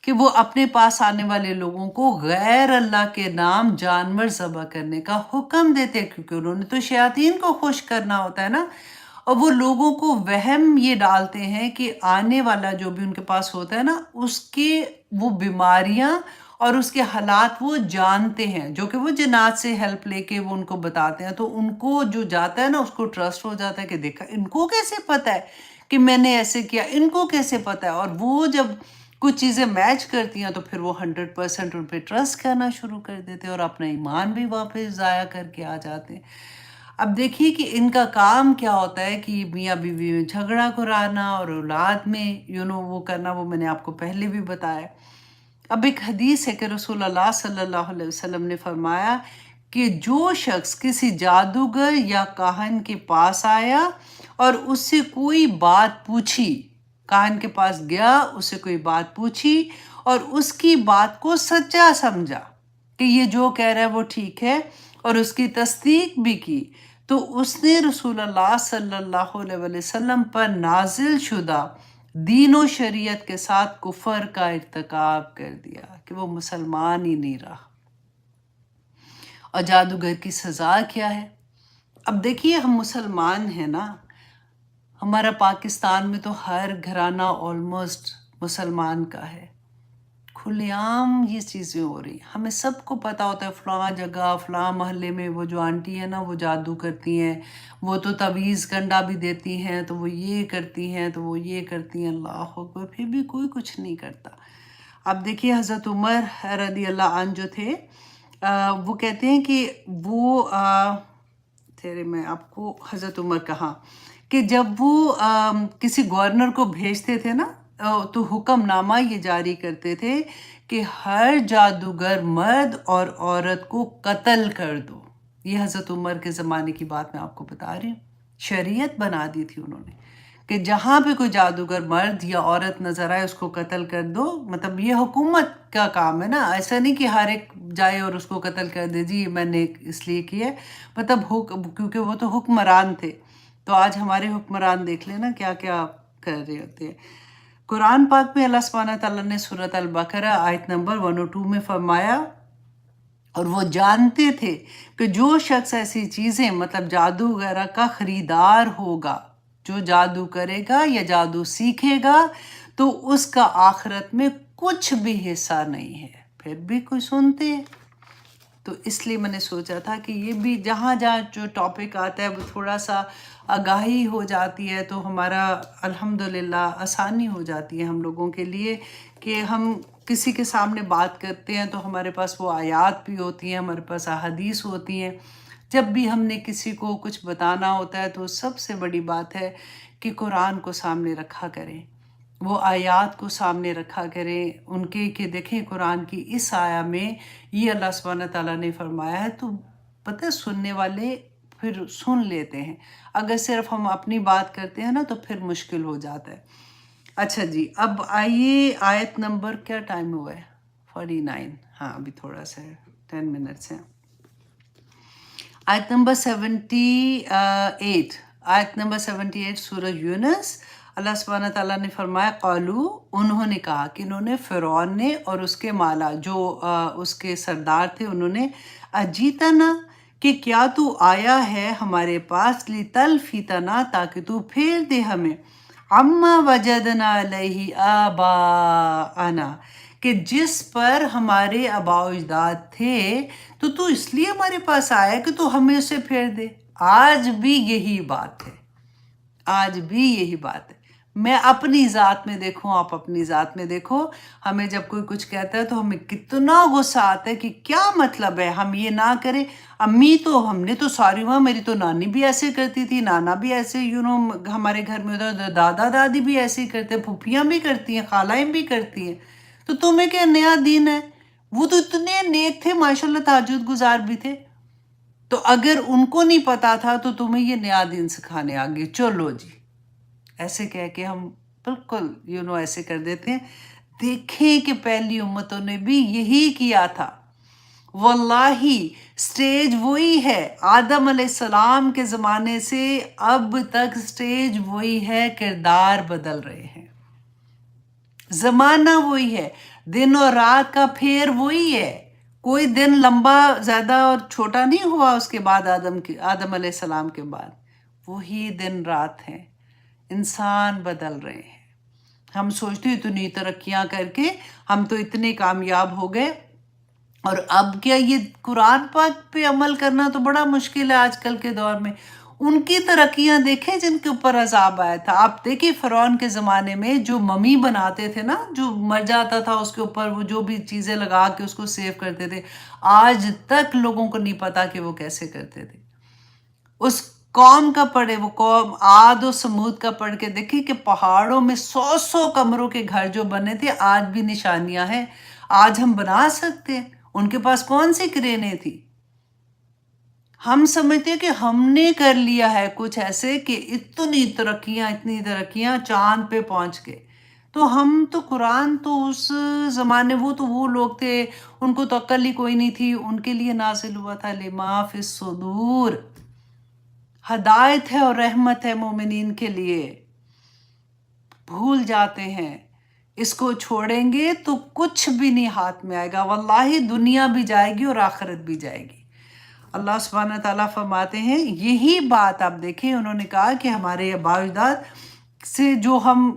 کہ وہ اپنے پاس آنے والے لوگوں کو غیر اللہ کے نام جانور ذبح کرنے کا حکم دیتے ہیں، کیونکہ انہوں نے تو شیاطین کو خوش کرنا ہوتا ہے نا، اور وہ لوگوں کو وہم یہ ڈالتے ہیں کہ آنے والا جو بھی ان کے پاس ہوتا ہے نا، اس کے وہ بیماریاں اور اس کے حالات وہ جانتے ہیں، جو کہ وہ جنات سے ہیلپ لے کے وہ ان کو بتاتے ہیں، تو ان کو جو جاتا ہے نا اس کو ٹرسٹ ہو جاتا ہے کہ دیکھا ان کو کیسے پتہ ہے کہ میں نے ایسے کیا، ان کو کیسے پتہ ہے، اور وہ جب کچھ چیزیں میچ کرتی ہیں تو پھر وہ 100% ان پہ ٹرسٹ کرنا شروع کر دیتے ہیں اور اپنا ایمان بھی واپس ضائع کر کے آ جاتے ہیں۔ اب دیکھیے کہ ان کا کام کیا ہوتا ہے کہ میاں بیوی میں جھگڑا کرانا اور اولاد میں وہ کرنا، وہ میں نے آپ کو پہلے بھی بتایا۔ اب ایک حدیث ہے کہ رسول اللہ صلی اللہ علیہ وسلم نے فرمایا کہ جو شخص کسی جادوگر یا کاہن کے پاس آیا اور اس سے کوئی بات پوچھی، کاہن کے پاس گیا، اس سے کوئی بات پوچھی اور اس کی بات کو سچا سمجھا، کہ یہ جو کہہ رہا ہے وہ ٹھیک ہے اور اس کی تصدیق بھی کی، تو اس نے رسول اللہ صلی اللہ علیہ وسلم پر نازل شدہ دین و شریعت کے ساتھ کفر کا ارتکاب کر دیا کہ وہ مسلمان ہی نہیں رہا۔ اور جادوگر کی سزا کیا ہے؟ اب دیکھیے ہم مسلمان ہیں نا، ہمارا پاکستان میں تو ہر گھرانہ آلموسٹ مسلمان کا ہے، کھلے عام یہ چیزیں ہو رہی ہیں، ہمیں سب کو پتہ ہوتا ہے فلاں جگہ فلاں محلے میں وہ جو آنٹی ہے نا وہ جادو کرتی ہیں، وہ تو تعویذ کنڈا بھی دیتی ہیں، تو وہ یہ کرتی ہیں، تو وہ یہ کرتی ہیں، اللہ اکبر، پھر بھی کوئی کچھ نہیں کرتا۔ اب دیکھیے حضرت عمر رضی اللہ عنہ جو تھے، وہ کہتے ہیں کہ وہ میں آپ کو حضرت عمر کہا کہ جب وہ کسی گورنر کو بھیجتے تھے نا تو حکم نامہ یہ جاری کرتے تھے کہ ہر جادوگر مرد اور عورت کو قتل کر دو۔ یہ حضرت عمر کے زمانے کی بات میں آپ کو بتا رہی ہوں، شریعت بنا دی تھی انہوں نے کہ جہاں پہ کوئی جادوگر مرد یا عورت نظر آئے اس کو قتل کر دو۔ مطلب یہ حکومت کا کام ہے نا، ایسا نہیں کہ ہر ایک جائے اور اس کو قتل کر دے، جی میں نے اس لیے کیا ہے، مطلب کیونکہ وہ تو حکمران تھے۔ تو آج ہمارے حکمران دیکھ لینا کیا کیا کر رہے ہوتے ہیں۔ قرآن پاک میں اللہ سبحانہ تعالیٰ نے سورۃ البقرہ آیت نمبر 102 میں فرمایا، اور وہ جانتے تھے کہ جو شخص ایسی چیزیں مطلب جادو وغیرہ کا خریدار ہوگا، جو جادو کرے گا یا جادو سیکھے گا، تو اس کا آخرت میں کچھ بھی حصہ نہیں ہے۔ پھر بھی کوئی سنتے ہیں، تو اس لیے میں نے سوچا تھا کہ یہ بھی جہاں جہاں جو ٹاپک آتا ہے وہ تھوڑا سا آگاہی ہو جاتی ہے تو ہمارا الحمدللہ آسانی ہو جاتی ہے ہم لوگوں کے لیے کہ ہم کسی کے سامنے بات کرتے ہیں تو ہمارے پاس وہ آیات بھی ہوتی ہیں، ہمارے پاس احادیث ہوتی ہیں۔ جب بھی ہم نے کسی کو کچھ بتانا ہوتا ہے تو سب سے بڑی بات ہے کہ قرآن کو سامنے رکھا کریں، وہ آیات کو سامنے رکھا کریں ان کے کہ دیکھیں قرآن کی اس آیا میں یہ اللہ سبحانہ تعالیٰ نے فرمایا ہے، تو پتہ سننے والے پھر سن لیتے ہیں۔ اگر صرف ہم اپنی بات کرتے ہیں نا تو پھر مشکل ہو جاتا ہے۔ اچھا جی، اب آئیے آیت نمبر، کیا ٹائم ہوا ہے؟ 49، ہاں ابھی تھوڑا سا ہے، 10 منٹس ہیں۔ آیت نمبر 78، آیت نمبر 78 سورہ یونس۔ اللہ سبحانہ تعالیٰ نے فرمایا قالو، انہوں نے کہا کہ انہوں نے فرعون نے اور اس کے مالا جو اس کے سردار تھے، انہوں نے اجیتنا کہ کیا تو آیا ہے ہمارے پاس، لتلفتنا تاکہ تو پھیر دے ہمیں، عما وجدنا علیہ آباءنا کہ جس پر ہمارے آباء و اجداد تھے، تو اس لیے ہمارے پاس آیا کہ تو ہمیں اسے پھیر دے۔ آج بھی یہی بات ہے، آج بھی یہی بات ہے۔ میں اپنی ذات میں دیکھوں، آپ اپنی ذات میں دیکھو، ہمیں جب کوئی کچھ کہتا ہے تو ہمیں کتنا غصہ آتا ہے کہ کیا مطلب ہے ہم یہ نہ کریں۔ امی تو ہم نے تو ساری وہاں، میری تو نانی بھی ایسے کرتی تھی، نانا بھی ایسے، ہمارے گھر میں دادا دادی بھی ایسے ہی کرتے، پھوپھیاں بھی کرتی ہیں، خالائیں بھی کرتی ہیں، تو تمہیں کیا نیا دین ہے؟ وہ تو اتنے نیک تھے ماشاءاللہ، تہجد گزار بھی تھے، تو اگر ان کو نہیں پتا تھا تو تمہیں یہ نیا دین سکھانے آگے چلو جی، ایسے کہہ کے ہم بالکل ایسے کر دیتے ہیں۔ دیکھیں کہ پہلی امتوں نے بھی یہی کیا تھا، واللہ سٹیج وہی ہے، آدم علیہ السلام کے زمانے سے اب تک سٹیج وہی ہے، کردار بدل رہے ہیں، زمانہ وہی ہے، دن اور رات کا پھیر وہی ہے، کوئی دن لمبا زیادہ اور چھوٹا نہیں ہوا اس کے بعد، آدم علیہ السلام کے بعد وہی دن رات ہیں، انسان بدل رہے ہیں۔ ہم سوچتے ہیں اتنی ترقیاں کر کے ہم تو اتنے کامیاب ہو گئے، اور اب کیا یہ قرآن پاک پہ عمل کرنا تو بڑا مشکل ہے آج کل کے دور میں۔ ان کی ترقیاں دیکھیں جن کے اوپر عذاب آیا تھا۔ آپ دیکھیں فرعون کے زمانے میں جو ممی بناتے تھے نا، جو مر جاتا تھا اس کے اوپر وہ جو بھی چیزیں لگا کے اس کو سیو کرتے تھے، آج تک لوگوں کو نہیں پتا کہ وہ کیسے کرتے تھے۔ اس قوم کا پڑھے، وہ قوم عاد و سمود کا پڑھ کے دیکھیں کہ پہاڑوں میں 100 کمروں کے گھر جو بنے تھے آج بھی نشانیاں ہیں، آج ہم بنا سکتے ہیں۔ ان کے پاس کون سی کرینیں تھی؟ ہم سمجھتے ہیں کہ ہم نے کر لیا ہے کچھ ایسے کہ اتنی ترقیاں چاند پہ پہنچ گئے، تو ہم تو قرآن تو اس زمانے وہ لوگ تھے، ان کو تو عقل ہی کوئی نہیں تھی، ان کے لیے نازل ہوا تھا لما فی الصدور، ہدایت ہے اور رحمت ہے مومنین کے لیے. بھول جاتے ہیں، اس کو چھوڑیں گے تو کچھ بھی نہیں ہاتھ میں آئے گا، واللہ دنیا بھی جائے گی اور آخرت بھی جائے گی. اللہ سبحانہ تعالیٰ فرماتے ہیں یہی بات آپ دیکھیں، انہوں نے کہا کہ ہمارے آباء و اجداد سے جو ہم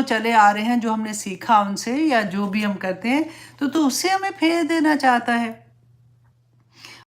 چلے آ رہے ہیں، جو ہم نے سیکھا ان سے یا جو بھی ہم کرتے ہیں، تو اس سے ہمیں پھیر دینا چاہتا ہے.